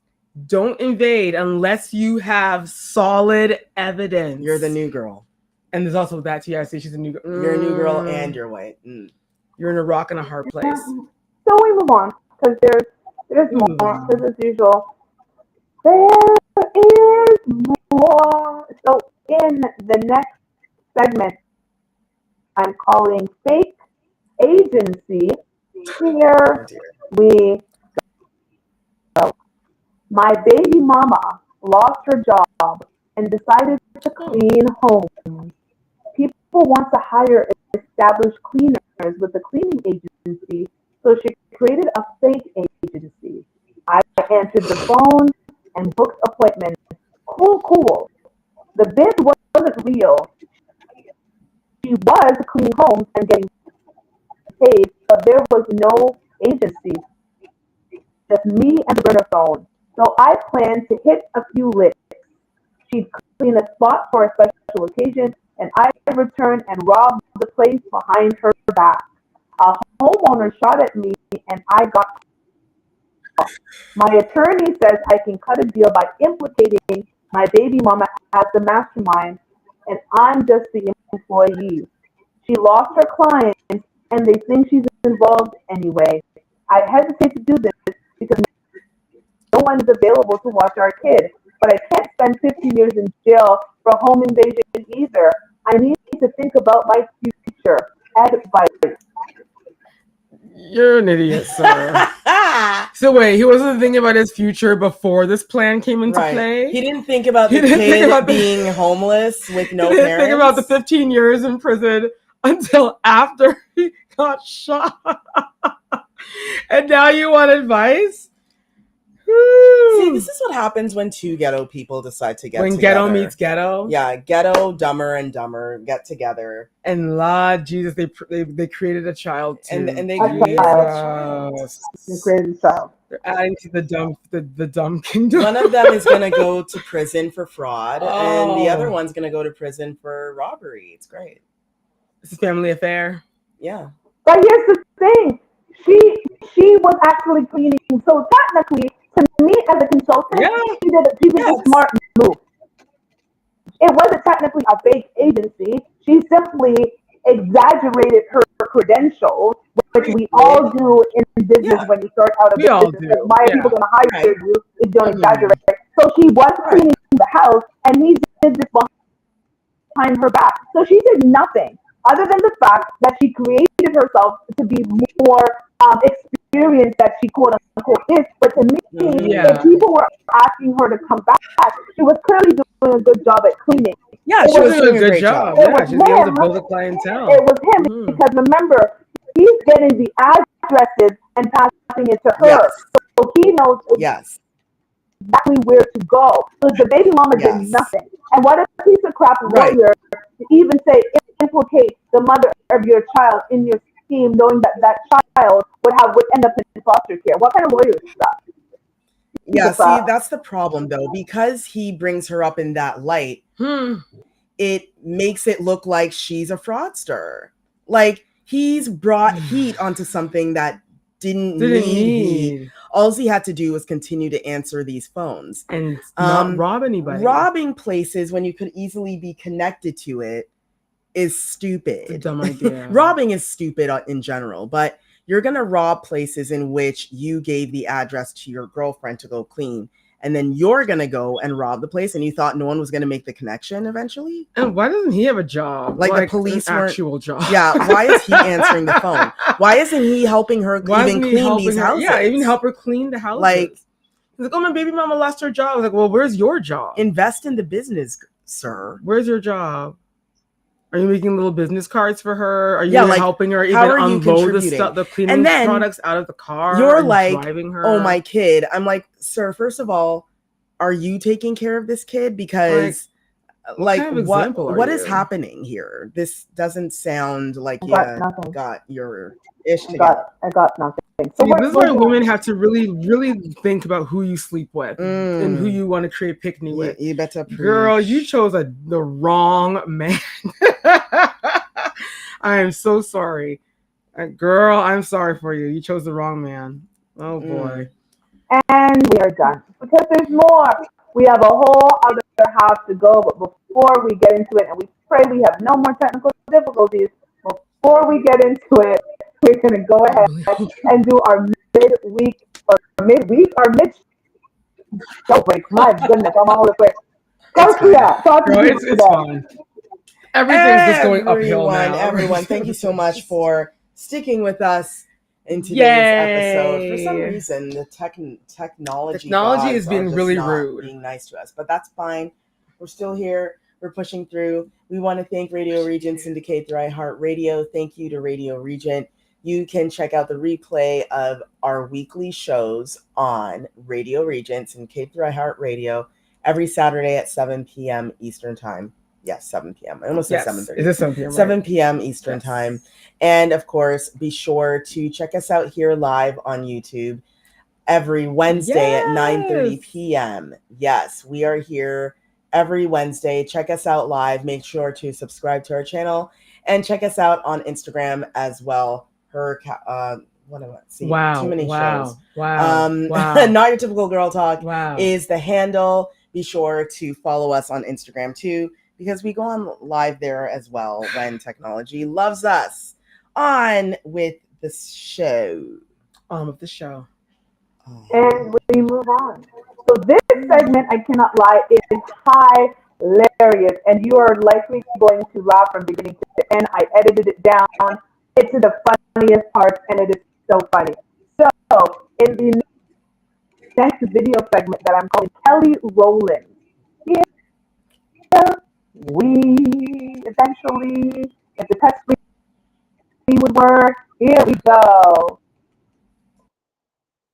Speaker 3: Don't invade unless you have solid evidence.
Speaker 2: you're the new girl.
Speaker 3: And there's also that too. I see she's a new girl.
Speaker 2: You're a new girl and you're white.
Speaker 3: You're in a rock and a hard place.
Speaker 1: So we move on because there's more. Because as usual, there is more. So in the next segment, I'm calling fake agency. Here we go. My baby mama lost her job and decided to clean homes. People want to hire established cleaners with a cleaning agency, so she created a fake agency. I answered the phone and booked appointments. Cool. The bid wasn't real. She was cleaning homes and getting paid, but there was no agency, just me and the burner phone. So I planned to hit a few licks. She'd clean a spot for a special occasion, and I returned and robbed the place behind her back. A homeowner shot at me, and I got caught. My attorney says I can cut a deal by implicating my baby mama as the mastermind, and I'm just the employee. She lost her clients, and they think she's involved anyway. I hesitate to do this because no one is available to watch our kid, but I can't spend 50 years in jail for home invasion either. I need to think about my future. Advice.
Speaker 3: You're an idiot, sir. So wait, he wasn't thinking about his future before this plan came into play?
Speaker 2: He didn't think about
Speaker 3: He
Speaker 2: the
Speaker 3: didn't think
Speaker 2: kid
Speaker 3: about the-
Speaker 2: being homeless with no
Speaker 3: He didn't
Speaker 2: parents.
Speaker 3: think about the 15 years in prison until after he got shot. And now you want advice?
Speaker 2: See, this is what happens when two ghetto people decide to get
Speaker 3: when
Speaker 2: together.
Speaker 3: ghetto meets ghetto.
Speaker 2: Yeah, ghetto, dumber, and dumber get together.
Speaker 3: And Lord Jesus, they created a child too.
Speaker 2: And they
Speaker 1: created
Speaker 3: Jesus.
Speaker 1: The crazy child.
Speaker 3: They're adding to the dumb kingdom.
Speaker 2: One of them is gonna go to prison for fraud, and the
Speaker 3: Oh.
Speaker 2: other one's gonna go to prison for robbery. It's great.
Speaker 3: It's a family affair.
Speaker 2: Yeah.
Speaker 1: But here's the thing. She was actually cleaning. So technically, to me as a consultant,
Speaker 3: Yeah.
Speaker 1: she did a smart move. It wasn't technically a fake agency. She simply exaggerated her credentials, which we all do in business when you start out a
Speaker 3: We all
Speaker 1: business.
Speaker 3: do.
Speaker 1: Why are people going to hire you if you don't exaggerate? So she was cleaning the house, and he did this behind her back. So she did nothing other than the fact that she created herself to be more experienced that she quote unquote is. But to me, if people were asking her to come back, she was clearly doing a good job at cleaning.
Speaker 2: Yeah, she was doing a good job.
Speaker 3: Yeah, she's able to build a clientele.
Speaker 1: It was him because remember, he's getting the addresses and passing it to her.
Speaker 2: Yes.
Speaker 1: So he knows exactly where to go. So the baby mama did nothing. And what a piece of crap lawyer to even say implicate the mother of your child in your scheme, knowing that that child would end up in foster care. What kind of lawyer is that?
Speaker 2: Yeah, see, that's the problem though, because he brings her up in that light. It makes it look like she's a fraudster. Like he's brought heat onto something that didn't need heat. All he had to do was continue to answer these phones
Speaker 3: and not rob anybody.
Speaker 2: Robbing places when you could easily be connected to it is stupid.
Speaker 3: It's a dumb idea.
Speaker 2: Robbing is stupid in general, but you're gonna rob places in which you gave the address to your girlfriend to go clean, and then you're gonna go and rob the place, and you thought no one was gonna make the connection eventually.
Speaker 3: And why doesn't he have a job?
Speaker 2: Like the police
Speaker 3: an
Speaker 2: weren't
Speaker 3: actual job.
Speaker 2: Yeah, why is he answering the phone? Why isn't he helping her even clean these houses?
Speaker 3: Yeah, even help her clean the houses.
Speaker 2: Like,
Speaker 3: he's like, oh, my baby mama lost her job. I was like, well, where's your job?
Speaker 2: Invest in the business, sir.
Speaker 3: Where's your job? Are you making little business cards for her? Are you
Speaker 2: Yeah, like,
Speaker 3: helping her
Speaker 2: how
Speaker 3: even
Speaker 2: are you
Speaker 3: unload the
Speaker 2: contributing?
Speaker 3: stuff, the cleaning
Speaker 2: And then
Speaker 3: products out of the car?
Speaker 2: You're
Speaker 3: Are you
Speaker 2: like,
Speaker 3: driving her?
Speaker 2: oh, my kid. I'm like, sir, first of all, are you taking care of this kid? Because
Speaker 3: what kind of example are
Speaker 2: what is
Speaker 3: you?
Speaker 2: happening here? This doesn't sound like
Speaker 1: I
Speaker 2: you
Speaker 1: got nothing.
Speaker 2: got your ish
Speaker 1: I
Speaker 2: together.
Speaker 1: got nothing. So
Speaker 3: See, this is why women have to really, really think about who you sleep with and who you want to create picnic with.
Speaker 2: You better
Speaker 3: Girl,
Speaker 2: preach.
Speaker 3: you chose the wrong man. I am so sorry. Girl, I'm sorry for you. You chose the wrong man. Oh boy.
Speaker 1: And we are done because there's more. We have a whole other half to go, but before we get into it, and we pray we have no more technical difficulties, before we get into it, we're going to go ahead and do our midweek or mid show break. My goodness, I'm all over it. Garcia, talk to
Speaker 3: Girl,
Speaker 1: you
Speaker 3: it's
Speaker 1: today.
Speaker 3: fine. Everything's just going uphill now.
Speaker 2: Everyone, thank you so much for sticking with us in today's episode. For some reason, the technology
Speaker 3: is being really
Speaker 2: not
Speaker 3: rude,
Speaker 2: being nice to us, but that's fine. We're still here. We're pushing through. We want to thank Radio Regent Syndicate through iHeartRadio. Thank you to Radio Regent. You can check out the replay of our weekly shows on Radio Regent Syndicate through iHeartRadio every Saturday at 7 p.m. Eastern Time. Yes, 7 p.m. I almost said 7:30.
Speaker 3: Is it 7 p.m.?
Speaker 2: 7 p.m. Eastern Time. And of course, be sure to check us out here live on YouTube every Wednesday at 9:30 p.m. Yes, we are here every Wednesday. Check us out live. Make sure to subscribe to our channel and check us out on Instagram as well. What am I seeing?
Speaker 3: Wow.
Speaker 2: Too many shows.
Speaker 3: Wow.
Speaker 2: Not Your Typical Girl Talk
Speaker 3: Wow.
Speaker 2: is the handle. Be sure to follow us on Instagram too, because we go on live there as well when technology loves us. On with the show.
Speaker 3: With the show.
Speaker 1: And we move on. So this segment, I cannot lie, is hilarious, and you are likely going to laugh from beginning to end. I edited it down into the funniest parts, and it is so funny. So in the next video segment that I'm calling Kelly Rowland, here we eventually, if the text screen would work, here we go.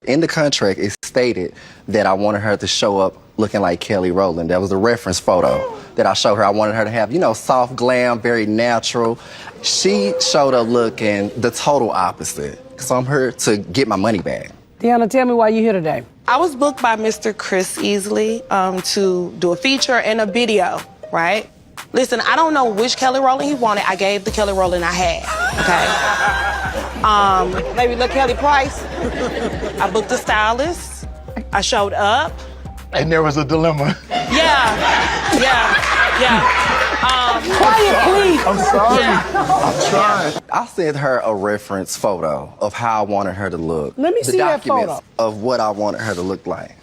Speaker 6: In the contract, it stated that I wanted her to show up looking like Kelly Rowland. That was a reference photo that I showed her. I wanted her to have, soft glam, very natural. She showed up looking the total opposite. So I'm here to get my money back.
Speaker 7: Deanna, tell me why you're here today.
Speaker 8: I was booked by Mr. Chris Easley to do a feature and a video, right? Listen, I don't know which Kelly Rowland he wanted. I gave the Kelly Rowland I had, okay? Maybe look Kelly Price. I booked a stylist. I showed up.
Speaker 9: And there was a dilemma.
Speaker 8: Yeah.
Speaker 7: Quiet, please.
Speaker 9: I'm sorry. I'm trying.
Speaker 6: I sent her a reference photo of how I wanted her to look.
Speaker 7: Let me
Speaker 6: the
Speaker 7: see that
Speaker 6: documents
Speaker 7: photo.
Speaker 6: of what I wanted her to look like.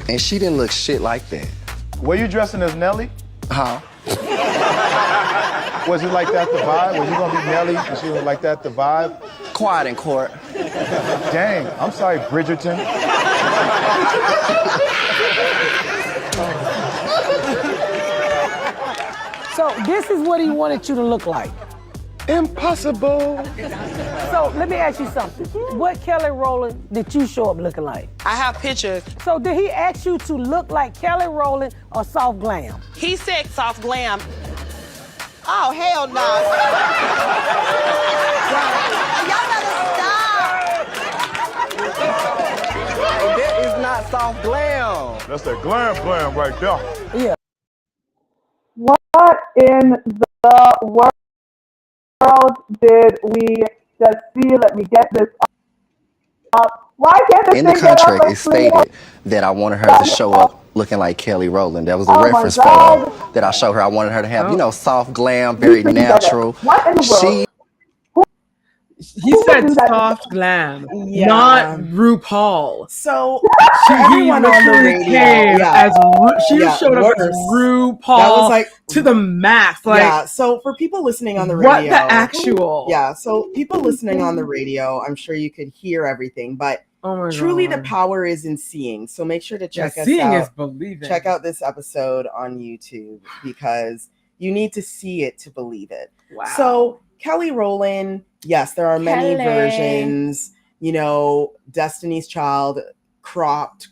Speaker 6: And she didn't look shit like that.
Speaker 9: Were you dressing as Nelly?
Speaker 6: Huh?
Speaker 9: Was it like that, the vibe? Was you gonna be Nelly? Was you like that, the vibe?
Speaker 6: Quiet in court.
Speaker 9: Dang, I'm sorry, Bridgerton.
Speaker 7: So this is what he wanted you to look like.
Speaker 9: Impossible.
Speaker 7: So let me ask you something. What Kelly Rowland did you show up looking like?
Speaker 8: I have pictures.
Speaker 7: So did he ask you to look like Kelly Rowland or soft glam?
Speaker 8: He said soft glam.
Speaker 10: Oh, hell no. Y'all better stop.
Speaker 6: That is not soft glam.
Speaker 9: That's that glam right there.
Speaker 7: Yeah.
Speaker 1: What in the world did we just see? Let me get this up. Why can't this
Speaker 6: In the
Speaker 1: thing get up?
Speaker 6: contract, it stated that I wanted her to show up looking like Kelly Rowland. That was a
Speaker 1: Oh my
Speaker 6: reference
Speaker 1: God.
Speaker 6: photo that I showed her. I wanted her to have, soft glam, very
Speaker 1: You said it.
Speaker 6: natural.
Speaker 1: What in the world?
Speaker 3: He said soft glam, not RuPaul.
Speaker 2: So
Speaker 3: He
Speaker 2: everyone on the
Speaker 3: literally
Speaker 2: radio,
Speaker 3: came as she showed up as
Speaker 2: worse.
Speaker 3: RuPaul.
Speaker 2: That was like
Speaker 3: to the max. Like,
Speaker 2: yeah. So for people listening on the radio,
Speaker 3: what the actual?
Speaker 2: Yeah. So people listening on the radio, I'm sure you could hear everything, but
Speaker 3: Oh my
Speaker 2: truly
Speaker 3: God.
Speaker 2: the power is in seeing. So make sure to check us
Speaker 3: seeing
Speaker 2: out.
Speaker 3: is believing.
Speaker 2: Check out this episode on YouTube because You need to see it to believe it.
Speaker 3: Wow.
Speaker 2: So Kelly Rowland, yes, there are many
Speaker 3: Kelly.
Speaker 2: versions. You know, Destiny's Child, cropped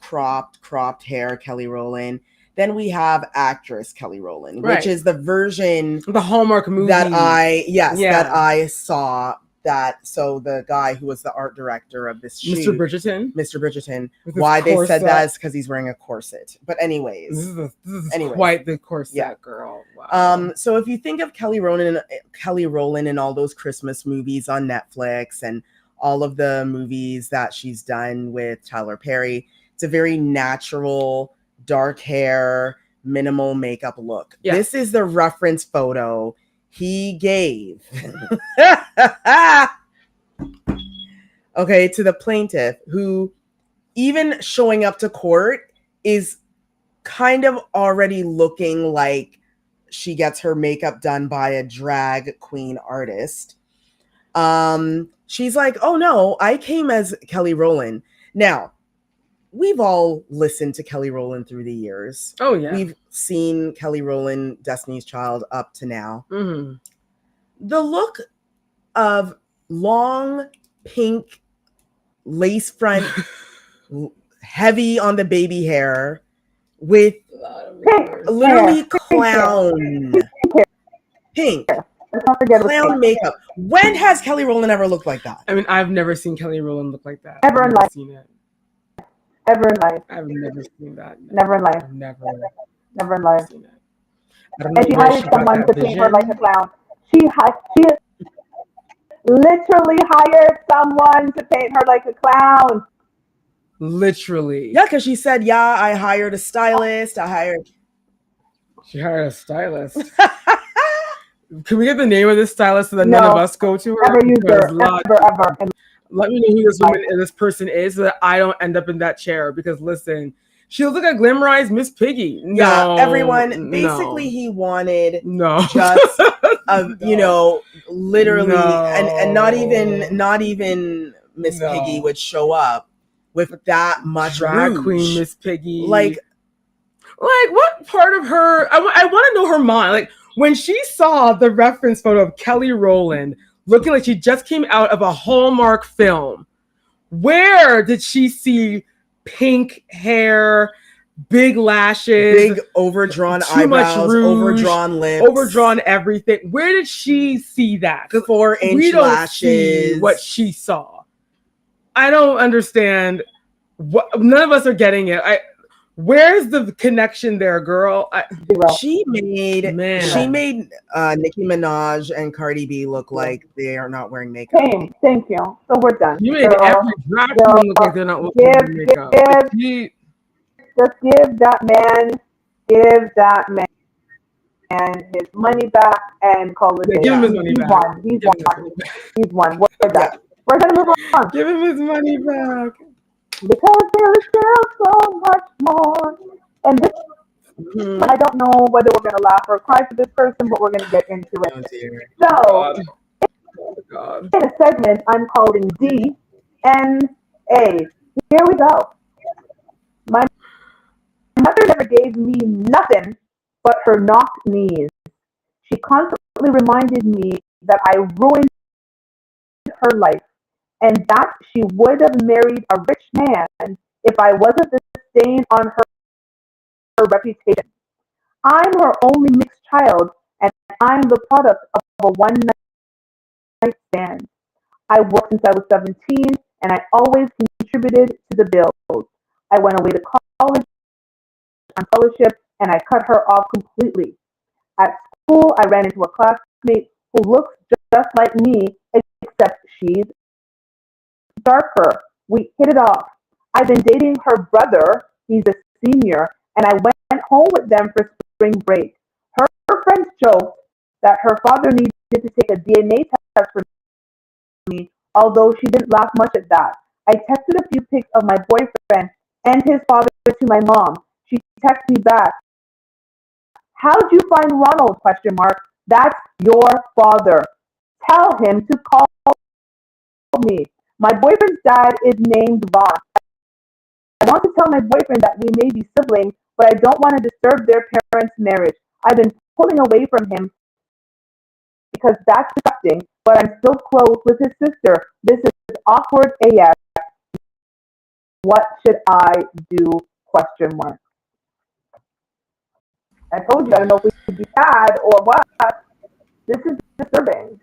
Speaker 2: hair, Kelly Rowland. Then we have actress Kelly Rowland,
Speaker 3: Right.
Speaker 2: which is the version
Speaker 3: The Hallmark movie
Speaker 2: that I saw. So the guy who was the art director of this shoot,
Speaker 3: Mr. Bridgerton.
Speaker 2: why they said that is because he's wearing a corset. But anyways,
Speaker 3: This is quite the corset, girl. Wow.
Speaker 2: So if you think of Kelly Rowland and all those Christmas movies on Netflix and all of the movies that she's done with Tyler Perry, it's a very natural, dark hair, minimal makeup look.
Speaker 3: Yeah.
Speaker 2: This is the reference photo he gave to the plaintiff, who, even showing up to court, is kind of already looking like she gets her makeup done by a drag queen artist. She's like, oh no, I came as Kelly Rowland. Now, we've all listened to Kelly Rowland through the years.
Speaker 3: Oh, yeah.
Speaker 2: We've seen Kelly Rowland, Destiny's Child, up to now.
Speaker 3: Mm-hmm.
Speaker 2: The look of long pink lace front, heavy on the baby hair, with literally clown pink. Clown makeup. When has Kelly Rowland ever looked like that?
Speaker 3: I mean, I've never seen Kelly Rowland look like that.
Speaker 1: Ever in life.
Speaker 3: Seen it.
Speaker 1: Ever in life.
Speaker 3: I've never seen that.
Speaker 1: Never in life.
Speaker 3: Never
Speaker 1: in life.
Speaker 3: seen it.
Speaker 1: And she hired someone to paint her like a clown. She literally hired someone to paint her like a clown.
Speaker 3: Literally.
Speaker 2: Yeah, because she said, yeah, I hired a stylist.
Speaker 3: She hired a stylist. Can we get the name of this stylist so that none of us go to her?
Speaker 1: Never used her. Ever.
Speaker 3: Let me know who this person is so that I don't end up in that chair. Because listen, she looks like a glamorized Miss Piggy.
Speaker 2: Yeah, everyone. Basically, he wanted just literally, and not even Miss Piggy would show up with that much
Speaker 3: drag
Speaker 2: rouge.
Speaker 3: Queen Miss Piggy.
Speaker 2: Like
Speaker 3: what part of her? I want to know her mind. Like, when she saw the reference photo of Kelly Rowland looking like she just came out of a Hallmark film, where did she see pink hair, big lashes,
Speaker 2: big overdrawn eyebrows,
Speaker 3: much rouge,
Speaker 2: overdrawn lips,
Speaker 3: overdrawn everything? Where did she see that?
Speaker 2: 4-inch
Speaker 3: we don't
Speaker 2: lashes.
Speaker 3: See what she saw. I don't understand. None of us are getting it. Where's the connection there, girl?
Speaker 2: She made Nicki Minaj and Cardi B look like they are not wearing makeup.
Speaker 1: Thank you. So we're done.
Speaker 3: You made every drag queen look like they're not wearing makeup.
Speaker 1: Just give that man his money back and call it a day.
Speaker 3: Give him his money back.
Speaker 1: He's won. We're done. We're gonna move on.
Speaker 3: Give him his money back.
Speaker 1: Because there is still so much more. And this, I don't know whether we're going to laugh or cry for this person, but we're going to get into it.
Speaker 2: Oh, dear.
Speaker 1: So, in a segment I'm calling DNA. Here we go. My mother never gave me nothing but her knocked knees. She constantly reminded me that I ruined her life, and that she would have married a rich man if I wasn't the stain on her reputation. I'm her only mixed child, and I'm the product of a one-night stand. I worked since I was 17, and I always contributed to the bills. I went away to college on scholarship, and I cut her off completely. At school, I ran into a classmate who looks just like me, except she's darker. We hit it off. I've been dating her brother. He's a senior, and I went home with them for spring break. Her friends joked that her father needed to take a DNA test for me, although she didn't laugh much at that. I texted a few pics of my boyfriend and his father to my mom. She texted me back, "How'd you find Ronald? ? That's your father. Tell him to call me. My boyfriend's dad is named Ron. I want to tell my boyfriend that we may be siblings, but I don't want to disturb their parents' marriage. I've been pulling away from him because that's disgusting, but I'm still close with his sister. This is awkward AF. What should I do? Question mark. I told you, I don't know if we should be sad or what. This is disturbing.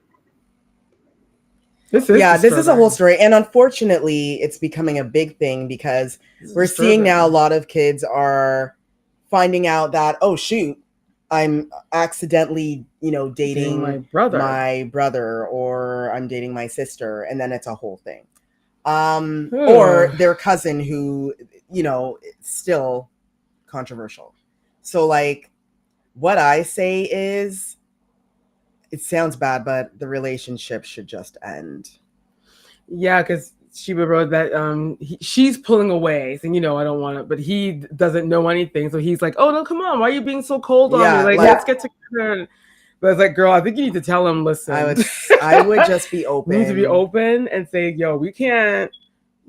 Speaker 3: This is
Speaker 2: a whole story. And unfortunately, it's becoming a big thing because we're seeing now a lot of kids are finding out that, oh, shoot, I'm accidentally, dating
Speaker 3: my
Speaker 2: brother, or I'm dating my sister. And then it's a whole thing. Or their cousin who, it's still controversial. So like what I say is, it sounds bad, but the relationship should just end.
Speaker 3: Yeah, because Sheba wrote that she's pulling away, saying, I don't want to, but he doesn't know anything. So he's like, oh, no, come on. Why are you being so cold on me? Like, let's get together. But it's like, girl, I think you need to tell him, listen.
Speaker 2: I would just be open.
Speaker 3: You need to be open and say, yo, we can't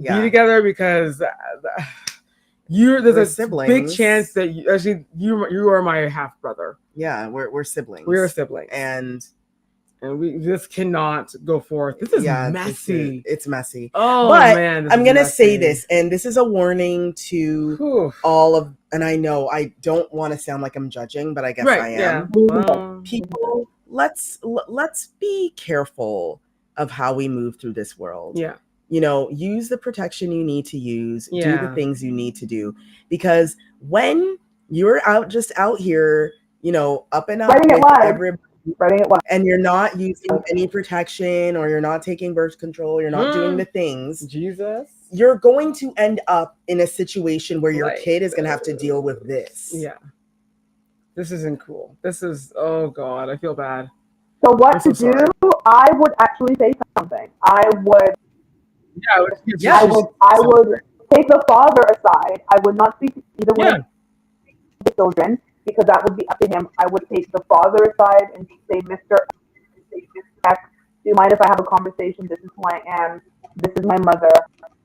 Speaker 3: be together because there's a big chance that you are my half brother.
Speaker 2: Yeah, we're siblings.
Speaker 3: We are siblings.
Speaker 2: And
Speaker 3: we this cannot go forth. This is messy.
Speaker 2: It's messy.
Speaker 3: Oh,
Speaker 2: but
Speaker 3: man.
Speaker 2: I'm going to say this, and this is a warning to all of, and I know I don't want to sound like I'm judging, but I guess I am.
Speaker 3: Yeah.
Speaker 2: People, let's be careful of how we move through this world.
Speaker 3: Yeah.
Speaker 2: Use the protection you need to use, do the things you need to do, because when you're out here, up and up with everybody, and you're not using any protection, or you're not taking birth control, you're not doing the things,
Speaker 3: Jesus,
Speaker 2: you're going to end up in a situation where your kid is going to have to deal with this.
Speaker 3: Yeah. This isn't cool. This is, oh God, I feel bad.
Speaker 1: So what to do? I would actually say something. I would take the father aside. I would not speak to either one of the children, because that would be up to him. I would take the father aside and say, Mr. X, do you mind if I have a conversation? This is who I am. This is my mother.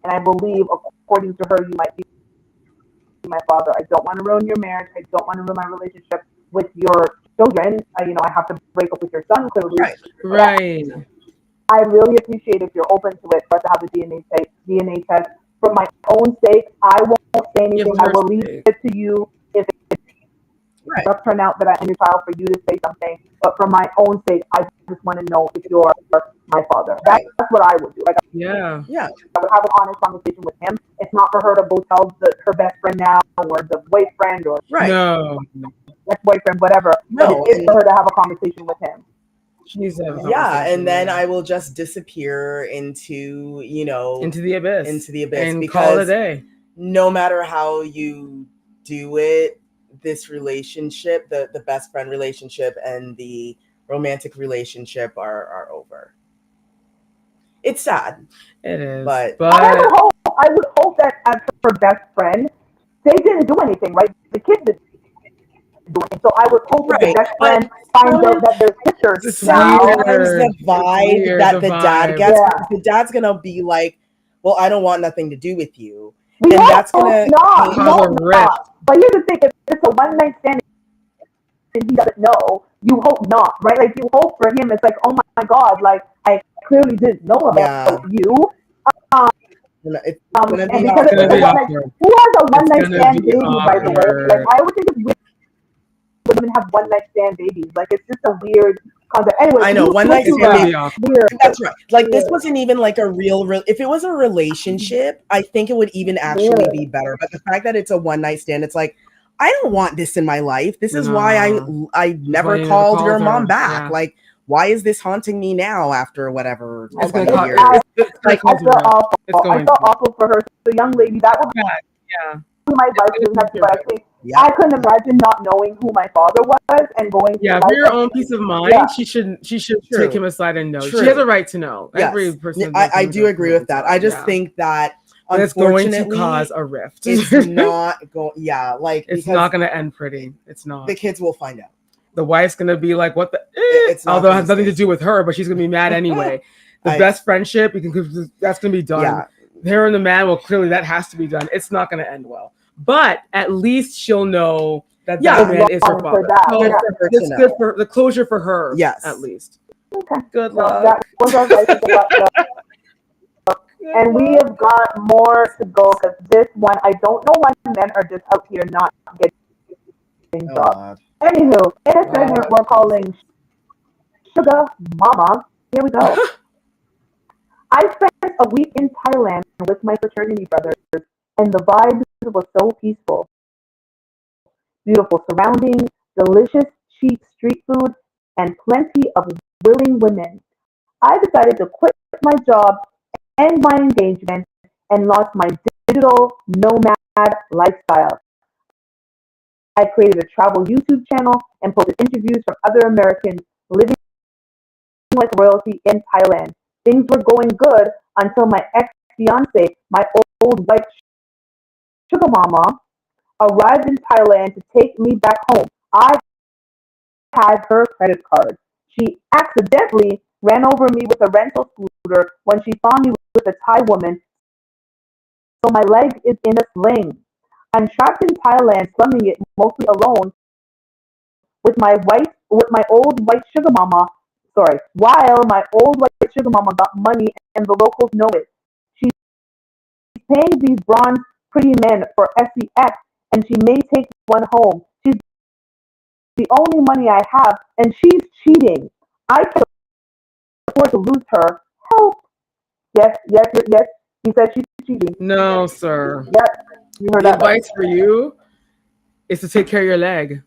Speaker 1: And I believe, according to her, you might be my father. I don't want to ruin your marriage. I don't want to ruin my relationship with your children. I have to break up with your son, clearly.
Speaker 3: Right.
Speaker 1: I really appreciate if you're open to it, for us to have the DNA test. For my own sake, I won't say anything. I will leave it to you. If it does turn out that I'm your child, for you to say something. But for my own sake, I just want to know if you're my father. That's what I would do. Like,
Speaker 3: I
Speaker 1: would have an honest conversation with him. It's not for her to go tell her best friend now, or the boyfriend, or ex-boyfriend, whatever.
Speaker 2: No,
Speaker 1: it's for her to have a conversation with him.
Speaker 2: And then I will just disappear into the abyss,
Speaker 3: and
Speaker 2: because
Speaker 3: call it a day.
Speaker 2: No matter how you do it, this relationship, the best friend relationship and the romantic relationship are over. It's sad.
Speaker 3: It is,
Speaker 2: but
Speaker 1: I would hope that as her best friend, they didn't do anything, right? The kid didn't. So I would hope that the best friend finds out that there's pictures.
Speaker 2: Sometimes the vibe that the dad gets, the dad's gonna be like, well, I don't want nothing to do with you. And that's gonna
Speaker 1: not. But here's the thing, if it's a one night stand and he doesn't know, you hope not, right? Like, you hope for him, it's like, oh my God, like, I clearly didn't know about you.
Speaker 2: It's
Speaker 1: who has a one night stand baby, by the way? Like, I would think it's weird women have one night stand babies. Like, it's just a weird concept. Anyway,
Speaker 2: I know, one night stand baby.
Speaker 1: Weird.
Speaker 2: That's right. Like, this wasn't even like a real. If it was a relationship, I think it would even actually be better. But the fact that it's a one night stand, it's like, I don't want this in my life. This is why I never called your mom back. Like, why is this haunting me now after whatever 20 years?
Speaker 1: I feel awful. I feel awful for her. The young lady, that would be my life doesn't have to, but I think I couldn't imagine not knowing who my father was and going through
Speaker 3: for your own peace of mind, she should take him aside and know. She has a right to know. Every person.
Speaker 2: I do agree with that. I just think that
Speaker 3: it's going to cause a rift.
Speaker 2: It's not going. Yeah, like,
Speaker 3: it's not going to end pretty. It's not.
Speaker 2: The kids will find out.
Speaker 3: The wife's going to be like, "What the?" Although it has nothing to do with her, but she's going to be mad anyway. The best friendship, that's going to be done.
Speaker 2: Yeah.
Speaker 3: Her and the man, well, clearly that has to be done. It's not going to end well. But at least she'll know that
Speaker 2: Yeah.
Speaker 3: man is her
Speaker 1: long
Speaker 3: father.
Speaker 1: for that.
Speaker 3: So
Speaker 2: Good for her to
Speaker 3: it's
Speaker 2: know.
Speaker 3: good for the closure for her.
Speaker 2: Yes.
Speaker 3: At least.
Speaker 1: Okay.
Speaker 3: Good
Speaker 1: So
Speaker 3: luck.
Speaker 1: that was our advice. And we have got more to go because this one, I don't know why men are just out here not getting
Speaker 6: Oh,
Speaker 1: jobs.
Speaker 6: God.
Speaker 1: Anywho, in a segment we're calling Sugar Mama, here we go. I spent a week in Thailand with my fraternity brothers, and the vibe was so peaceful. Beautiful surroundings, delicious, cheap street food, and plenty of willing women. I decided to quit my job, end my engagement, and launch my digital nomad lifestyle. I created a travel YouTube channel and posted interviews from other Americans living like royalty in Thailand. Things were going good until my ex-fiance, my old white sugar mama, arrived in Thailand to take me back home. I had her credit card. She accidentally ran over me with a rental scooter when she saw me with a Thai woman, so my leg is in a sling. I'm trapped in Thailand, slumming it mostly alone with my old white sugar mama. Sorry, while my old white sugar mama got money and the locals know it. She's paying these bronze pretty men for sex, and she may take one home. She's the only money I have, and she's cheating. I can't afford to lose her. Help! Yes, yes, yes, yes. He said she's cheating.
Speaker 3: No, sir.
Speaker 1: Yes, you heard
Speaker 3: The
Speaker 1: that right.
Speaker 3: advice for you is to take care of your leg.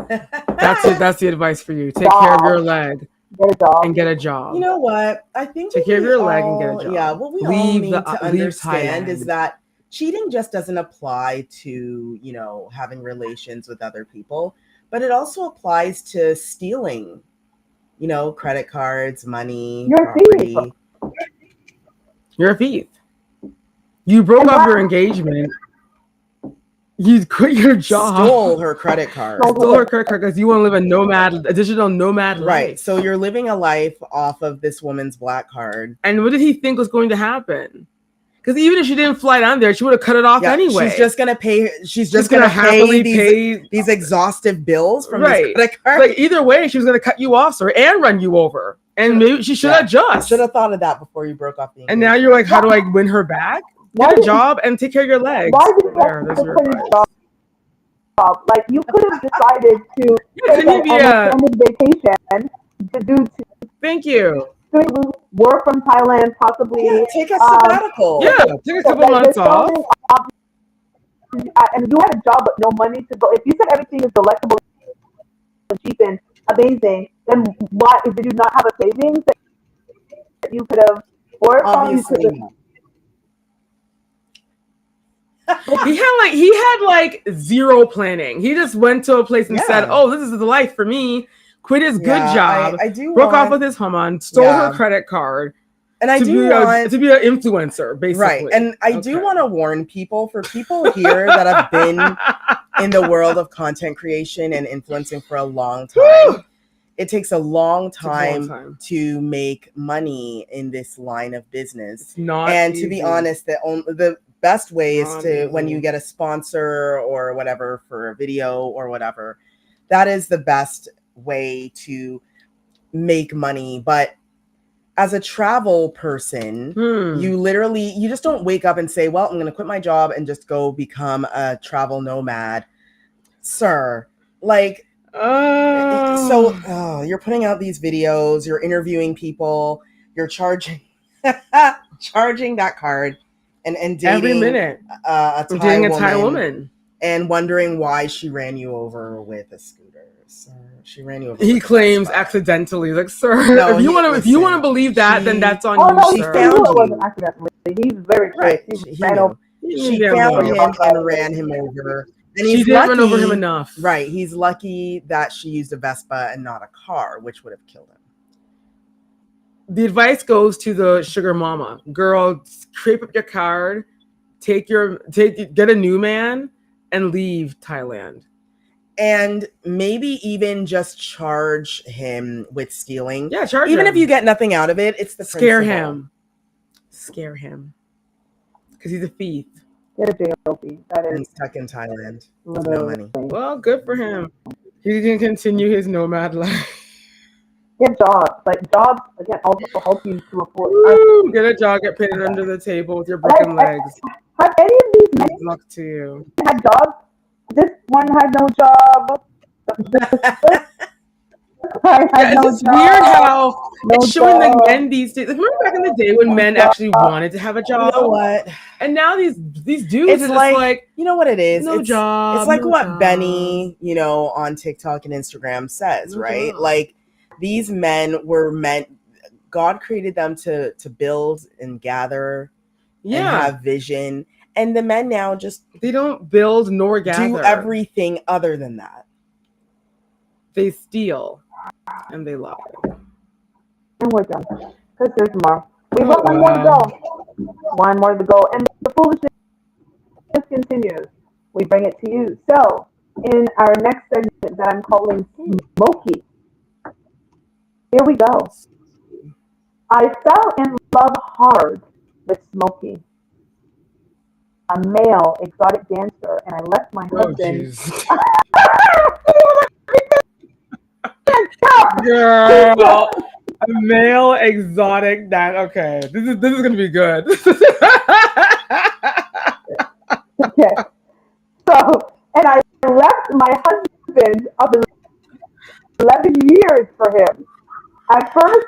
Speaker 3: That's it. That's the advice for you. Take care of your leg
Speaker 1: Get a job.
Speaker 3: and get a job.
Speaker 2: You know what? I think
Speaker 3: Take
Speaker 2: what
Speaker 3: care of
Speaker 2: we
Speaker 3: your leg and get a
Speaker 2: all-
Speaker 3: job.
Speaker 2: Yeah, what we all
Speaker 3: Leave
Speaker 2: need
Speaker 3: the-
Speaker 2: to
Speaker 3: leave
Speaker 2: understand is
Speaker 3: Thailand.
Speaker 2: that cheating just doesn't apply to, having relations with other people, but it also applies to stealing, credit cards, money,
Speaker 1: You're a thief.
Speaker 2: property.
Speaker 3: You're a thief. You broke
Speaker 1: And
Speaker 3: off
Speaker 1: what-
Speaker 3: your engagement. You quit your job.
Speaker 2: Stole her credit card.
Speaker 3: Stole her credit card because you want to live a digital nomad life.
Speaker 2: Right. So you're living a life off of this woman's black card.
Speaker 3: And what did he think was going to happen? Because even if she didn't fly down there, she would have cut it off anyway.
Speaker 2: She's just gonna pay. She's just
Speaker 3: gonna
Speaker 2: gonna
Speaker 3: happily
Speaker 2: pay
Speaker 3: pay
Speaker 2: these exhaustive bills from
Speaker 3: right.
Speaker 2: this credit card.
Speaker 3: Like either way, she was gonna cut you off, sir, and run you over. And maybe she should adjust.
Speaker 2: Should have thought of that before you broke off the engagement.
Speaker 3: And now you're like, how do I win her back? Get a job and take care of your legs.
Speaker 1: Why did you
Speaker 3: There,
Speaker 1: have
Speaker 3: there's
Speaker 1: to
Speaker 3: your
Speaker 1: quit
Speaker 3: advice.
Speaker 1: his job? Like you could have decided to take
Speaker 3: couldn't you be
Speaker 1: an extended vacation to
Speaker 3: Thank you.
Speaker 1: work from Thailand, possibly.
Speaker 2: Yeah, take a sabbatical.
Speaker 3: Yeah, take a couple months off.
Speaker 1: And you had a job but no money to go. If you said everything is delectable and cheap and amazing, then why did you not have a savings that you could have worked on?
Speaker 2: Obviously.
Speaker 3: He had like zero planning. He just went to a place and said, "Oh, this is the life for me." Quit his good job.
Speaker 2: I do
Speaker 3: broke off
Speaker 2: want-
Speaker 3: with his woman, stole her credit card,
Speaker 2: and I
Speaker 3: to
Speaker 2: do
Speaker 3: be
Speaker 2: want
Speaker 3: to be an influencer, basically.
Speaker 2: right. And I do want to warn people for people here that have been in the world of content creation and influencing for a long time. It takes a long time to make money in this line of business.
Speaker 3: It's not
Speaker 2: and
Speaker 3: easy.
Speaker 2: to be honest, the best way is
Speaker 3: Not
Speaker 2: to when
Speaker 3: easy.
Speaker 2: you get a sponsor or whatever for a video or whatever. That is the best way to make money. But as a travel person, you just don't wake up and say, well, I'm going to quit my job and just go become a travel nomad. Sir, like, you're putting out these videos, you're interviewing people, you're charging that card and dating
Speaker 3: every minute
Speaker 2: a
Speaker 3: I'm
Speaker 2: Thai
Speaker 3: dating a
Speaker 2: woman,
Speaker 3: Thai woman.
Speaker 2: and wondering why she ran you over with a scooter. Sir, she ran you over.
Speaker 3: He
Speaker 2: with a
Speaker 3: claims
Speaker 2: Vespa.
Speaker 3: accidentally, like, sir.
Speaker 2: No,
Speaker 3: if you want to believe that, then that's on you,
Speaker 2: she
Speaker 3: sir.
Speaker 2: found
Speaker 1: It
Speaker 2: you.
Speaker 1: wasn't accidentally. He's very
Speaker 2: Right.
Speaker 1: quick.
Speaker 2: He
Speaker 1: ran
Speaker 2: knew.
Speaker 1: over.
Speaker 2: She
Speaker 3: Yeah,
Speaker 2: found
Speaker 3: well.
Speaker 2: him and ran him over. And
Speaker 3: She
Speaker 2: he's
Speaker 3: didn't run over
Speaker 2: lucky-
Speaker 3: him enough.
Speaker 2: Right. He's lucky that she used a Vespa and not a car, which would have killed him.
Speaker 3: The advice goes to the sugar mama. Girl, scrape up your card, get a new man, and leave Thailand.
Speaker 2: And maybe even just charge him with stealing.
Speaker 3: Yeah, charge
Speaker 2: even
Speaker 3: him.
Speaker 2: if you get nothing out of it, it's the
Speaker 3: Scare
Speaker 2: principle.
Speaker 3: him. Scare him. Because he's a thief.
Speaker 1: Get a job. That
Speaker 2: And
Speaker 1: is
Speaker 2: stuck in Thailand with no money.
Speaker 3: Well, good for him. He can continue his nomad life.
Speaker 1: Get jobs. Like jobs again also help you to afford.
Speaker 3: Woo, get a job, get paid under the table with your broken legs.
Speaker 1: Have any of these men
Speaker 3: Good luck to you.
Speaker 1: had jobs? This one had no job. I had
Speaker 3: It's
Speaker 1: no
Speaker 3: just
Speaker 1: job.
Speaker 3: weird how
Speaker 1: No
Speaker 3: it's showing like
Speaker 1: job.
Speaker 3: men these days. Like, remember back in the day when men actually wanted to have a job?
Speaker 2: You know what?
Speaker 3: And now these dudes
Speaker 2: It's
Speaker 3: are
Speaker 2: like,
Speaker 3: just like,
Speaker 2: you know what it is?
Speaker 3: no job.
Speaker 2: It's like
Speaker 3: no
Speaker 2: what
Speaker 3: job.
Speaker 2: Benny, on TikTok and Instagram says,
Speaker 3: No
Speaker 2: right?
Speaker 3: job.
Speaker 2: Like these men were meant, God created them to build and gather and have vision. And the men now just
Speaker 3: they don't build nor gather.
Speaker 2: do everything other than that.
Speaker 3: They steal and they lie.
Speaker 1: And we're done. Because there's more. We've got one more to go. One more to go. And the foolishness continues. We bring it to you. So, in our next segment that I'm calling Smokey, here we go. I fell in love hard with Smokey, a male exotic dancer, and I left my husband.
Speaker 3: Girl, a male exotic okay. This is gonna be good.
Speaker 1: Okay. So, and I left my husband of 11 years for him. At first,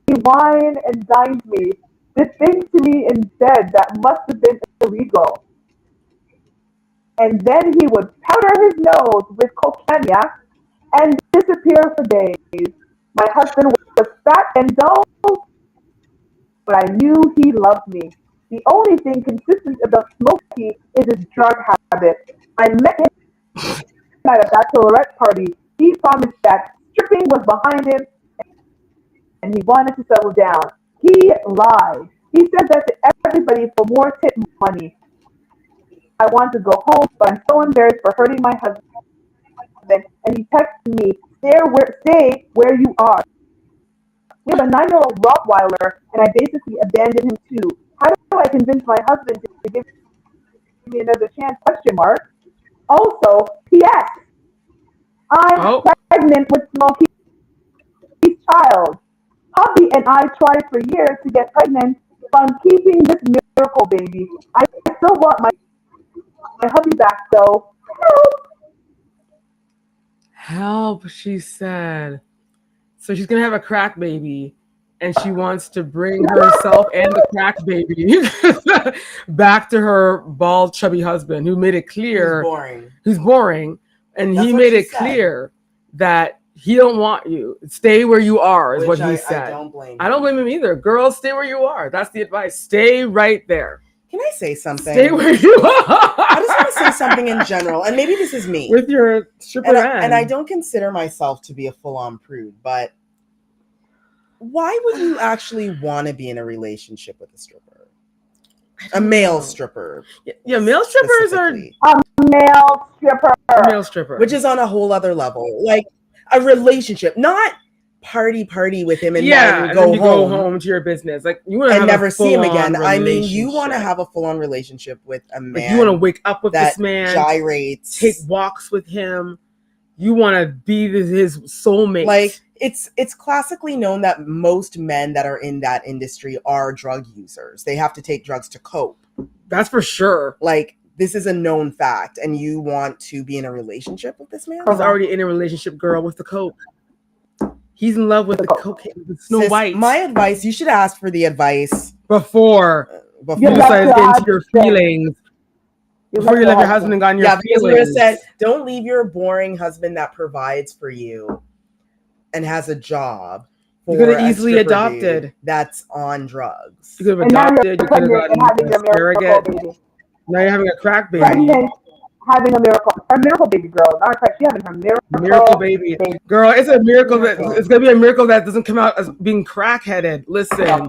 Speaker 1: he wined and dined me, did things to me in bed that must have been illegal. And then he would powder his nose with cocaine and disappear for days. My husband was fat and dull, but I knew he loved me. The only thing consistent about Smokey is his drug habit. I met him at a bachelorette party. He promised that stripping was behind him and he wanted to settle down. He lied. He said that to everybody for more tip money. I want to go home, but I'm so embarrassed for hurting my husband. And he texted me, stay where you are. We have a 9-year-old Rottweiler, and I basically abandoned him too. How do I convince my husband to give me another chance? Question mark. Also, P.S. I'm pregnant with Smokey's child. Hubby and I tried for years to get pregnant, but I'm keeping this miracle baby. I still want my hubby back, though. Help!
Speaker 3: Help, she said. So she's gonna have a crack baby, and she wants to bring herself and the crack baby back to her bald, chubby husband, who made it clear who's boring, and he made it clear that he don't want you. Stay where you are, is what he said. I don't blame him either. Girls, stay where you are. That's the advice. Stay right there.
Speaker 2: Can I say something?
Speaker 3: Stay where you are.
Speaker 2: I just want to say something in general, and maybe this is me.
Speaker 3: With your stripper
Speaker 2: and I don't consider myself to be a full-on prude, but why would you actually want to be in a relationship with a stripper? A male stripper.
Speaker 3: Yeah, male strippers are
Speaker 1: male stripper.
Speaker 3: Male stripper.
Speaker 2: Which is on a whole other level. Like a relationship, not party with him and then
Speaker 3: go home to your business. Like you want to
Speaker 2: never see him again. I mean, you want to have a full-on relationship with a man.
Speaker 3: Like you want to wake up with
Speaker 2: that
Speaker 3: this man,
Speaker 2: gyrates,
Speaker 3: take walks with him. You want to be his soulmate.
Speaker 2: Like it's classically known that most men that are in that industry are drug users. They have to take drugs to cope.
Speaker 3: That's for sure.
Speaker 2: Like this is a known fact, and you want to be in a relationship with this man?
Speaker 3: He's already in a relationship, girl, with the coke. He's in love with the cocaine, with Snow White.
Speaker 2: My advice: you should ask for the advice
Speaker 3: before you decide to get into your feelings. Before you let your husband go on your feelings.
Speaker 2: Because said, don't leave your boring husband that provides for you and has a job.
Speaker 3: You could have easily adopted.
Speaker 2: That's on drugs.
Speaker 3: You could have adopted. You could have gotten a surrogate. Now you're having a crack baby.
Speaker 1: Having a miracle baby girl. Not a crack. She's having her
Speaker 3: miracle baby. Girl, it's a miracle that it's gonna be a miracle that doesn't come out as being crack-headed. Listen,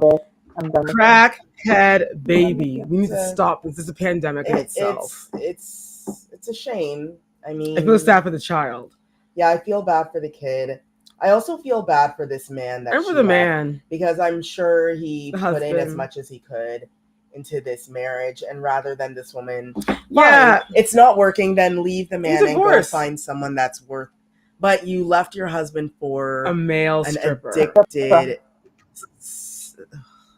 Speaker 3: crackhead baby. We need to stop this. This is a pandemic in itself.
Speaker 2: It's a shame. I mean,
Speaker 3: I feel sad for the child.
Speaker 2: Yeah, I feel bad for the kid. I also feel bad for this man.
Speaker 3: And for the man.
Speaker 2: Because I'm sure he put in as much as he could. into this marriage, and rather than this woman,
Speaker 3: Yeah.
Speaker 2: fine, it's not working, then leave the man and go
Speaker 3: Divorce.
Speaker 2: find someone that's worth. But you left your husband for
Speaker 3: A male
Speaker 2: an
Speaker 3: stripper.
Speaker 2: addicted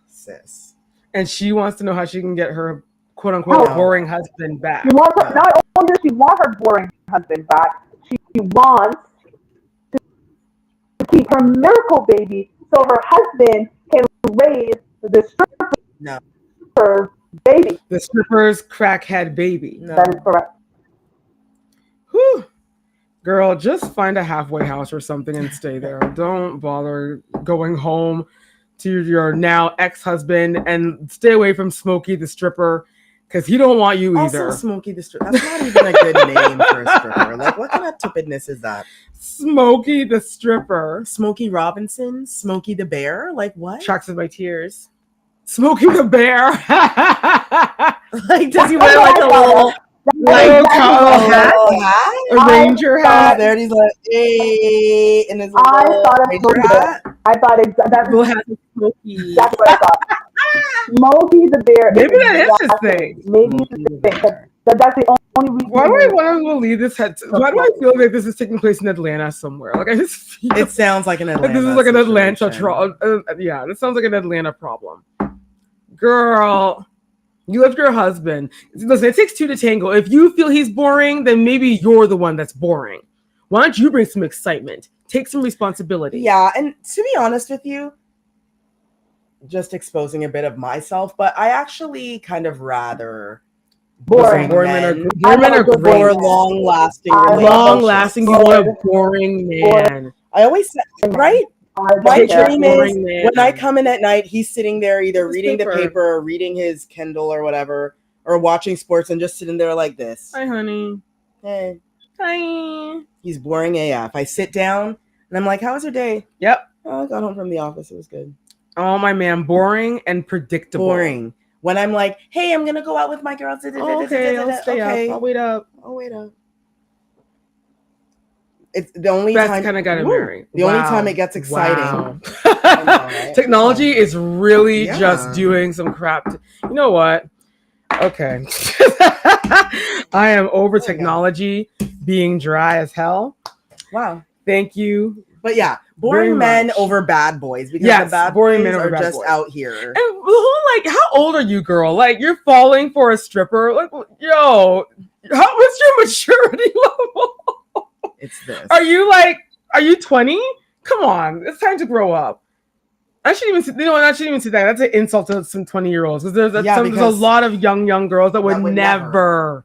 Speaker 2: sis.
Speaker 3: And she wants to know how she can get her quote unquote boring husband back.
Speaker 1: She wants her, not only does she want her boring husband back, she wants to keep her miracle baby so her husband can raise the stripper baby.
Speaker 3: The stripper's crackhead baby.
Speaker 2: No.
Speaker 1: That is correct.
Speaker 3: Whew. Girl, just find a halfway house or something and stay there. Don't bother going home to your now ex-husband, and stay away from Smokey the stripper, because he don't want you either.
Speaker 2: Also, Smokey the stripper. That's not even a good name for a stripper. Like, what kind of stupidness is that?
Speaker 3: Smokey the stripper.
Speaker 2: Smokey Robinson? Smokey the bear? Like, what?
Speaker 3: Tracks of my tears. Smokey the bear.
Speaker 2: Like, does he wear like a little
Speaker 3: hat? A ranger hat.
Speaker 2: There, and he's like, hey, and his
Speaker 1: I
Speaker 2: little
Speaker 1: thought of
Speaker 2: ranger
Speaker 1: Smokey the
Speaker 2: hat.
Speaker 1: Bear. I thought that's
Speaker 3: Smokey.
Speaker 1: exactly what I thought. Smokey the Bear.
Speaker 3: Maybe that is his thing.
Speaker 1: Maybe it's his thing. That's the only reason.
Speaker 3: Why do I want to believe this? Why do I feel like this is taking place in Atlanta somewhere? Like, I just feel
Speaker 2: It sounds like an Atlanta.
Speaker 3: like this is like an Atlanta
Speaker 2: situation.
Speaker 3: yeah, this sounds like an Atlanta problem. Girl, you left your husband. Listen, it takes two to tango. If you feel he's boring, then maybe you're the one that's boring. Why don't you bring some excitement? Take some responsibility.
Speaker 2: Yeah, and to be honest with you, just exposing a bit of myself, but I actually kind of rather
Speaker 1: boring
Speaker 2: men
Speaker 3: are
Speaker 2: for
Speaker 3: great.
Speaker 2: long-lasting
Speaker 3: Long-lasting. You want a boring man.
Speaker 2: I always say, right? My
Speaker 3: Take a
Speaker 2: dream
Speaker 3: boring
Speaker 2: is
Speaker 3: man.
Speaker 2: when I come in at night, he's sitting there either
Speaker 3: His
Speaker 2: reading
Speaker 3: paper.
Speaker 2: the paper or reading his Kindle or whatever, or watching sports and just sitting there like this.
Speaker 3: Hi, honey.
Speaker 2: Hey.
Speaker 3: Hi.
Speaker 2: He's boring AF. I sit down and I'm like, how was your day?
Speaker 3: Yep.
Speaker 2: Oh, I got home from the office. It was good.
Speaker 3: Oh, my man. Boring and predictable.
Speaker 2: Boring. When I'm like, hey, I'm going to go out with my girls.
Speaker 3: Oh, okay, I'll stay up. I'll wait up.
Speaker 2: It's the only
Speaker 3: That's
Speaker 2: time.
Speaker 3: kind of got to marry.
Speaker 2: The only time it gets exciting.
Speaker 3: Wow.
Speaker 2: I know, right?
Speaker 3: Technology is really
Speaker 2: Yeah.
Speaker 3: just doing some crap. You know what? Okay. I am over technology being dry as hell.
Speaker 2: Wow.
Speaker 3: Thank you.
Speaker 2: But yeah,
Speaker 3: Very
Speaker 2: boring men
Speaker 3: much.
Speaker 2: over bad boys because
Speaker 3: Yes,
Speaker 2: the bad
Speaker 3: boring
Speaker 2: boys
Speaker 3: men over
Speaker 2: are
Speaker 3: bad
Speaker 2: just
Speaker 3: boys.
Speaker 2: out here.
Speaker 3: And the whole, like, how old are you, girl? Like, you're falling for a stripper? Like, yo, what's your maturity level?
Speaker 2: It's this.
Speaker 3: Are you 20? Come on, it's time to grow up. I shouldn't even say that. That's an insult to some 20-year-olds because there's a lot of young girls that would never.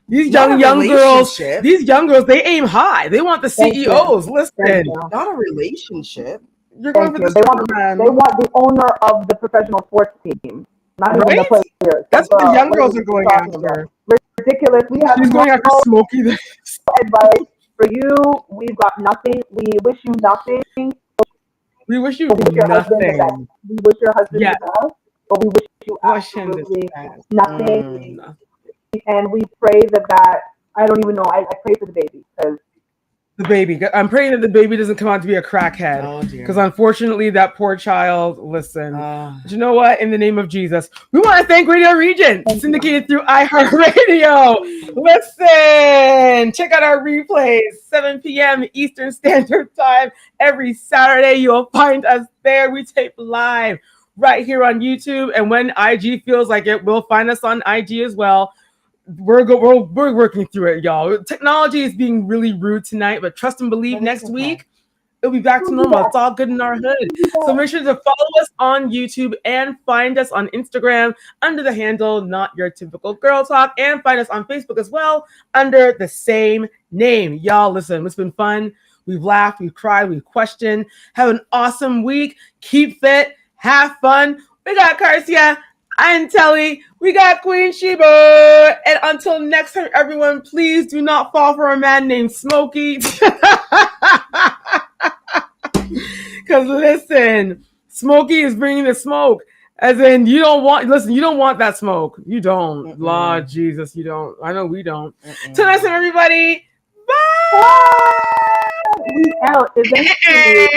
Speaker 3: These
Speaker 2: Not
Speaker 3: young
Speaker 2: a
Speaker 3: girls,
Speaker 2: relationship.
Speaker 3: they aim high. They want the CEOs. Listen,
Speaker 2: Not a relationship.
Speaker 3: you're going for the
Speaker 1: They want
Speaker 3: Superman.
Speaker 1: the owner of the professional sports team, not even the
Speaker 3: Right?
Speaker 1: players.
Speaker 3: That's what the young
Speaker 1: What
Speaker 3: girls
Speaker 1: are
Speaker 3: are going
Speaker 1: talking
Speaker 3: after.
Speaker 1: about? Ridiculous. We have
Speaker 3: She's going after
Speaker 1: no
Speaker 3: Smokey.
Speaker 1: advice for you. We've got nothing. We wish you nothing.
Speaker 3: We wish you
Speaker 1: We wish your husband the best.
Speaker 3: nothing.
Speaker 1: We wish your husband
Speaker 3: Yes.
Speaker 1: the best, but we wish you
Speaker 3: Wish him the
Speaker 1: absolutely
Speaker 3: best.
Speaker 1: nothing. And we pray that I don't even know. I pray for the baby because
Speaker 3: The baby. I'm praying that the baby doesn't come out to be a crackhead.
Speaker 2: Oh, dear.
Speaker 3: Because unfortunately, that poor child, listen.
Speaker 2: Ah.
Speaker 3: But you know what? In the name of Jesus, we want to thank Radio Regent, syndicated through iHeartRadio. Listen, check out our replays, 7 p.m. Eastern Standard Time. Every Saturday, you'll find us there. We tape live right here on YouTube. And when IG feels like it, we'll find us on IG as well. We're working through it, y'all. Technology is being really rude tonight, but trust and believe next week it'll be back to normal. It's all good in our hood. So make sure to follow us on YouTube and find us on Instagram under the handle Not Your Typical Girl Talk, and find us on Facebook as well under the same name. Y'all, listen, it's been fun. We've laughed, we've cried, we've questioned. Have an awesome week. Keep fit, have fun. We got Karsia and Telly. We got Queen Sheba. And until next time, everyone, please do not fall for a man named Smokey. Because listen, Smokey is bringing the smoke. As in, you don't want that smoke. You don't. Lord Jesus, you don't. I know we don't. Till next time, everybody. Bye.
Speaker 1: we out eventually.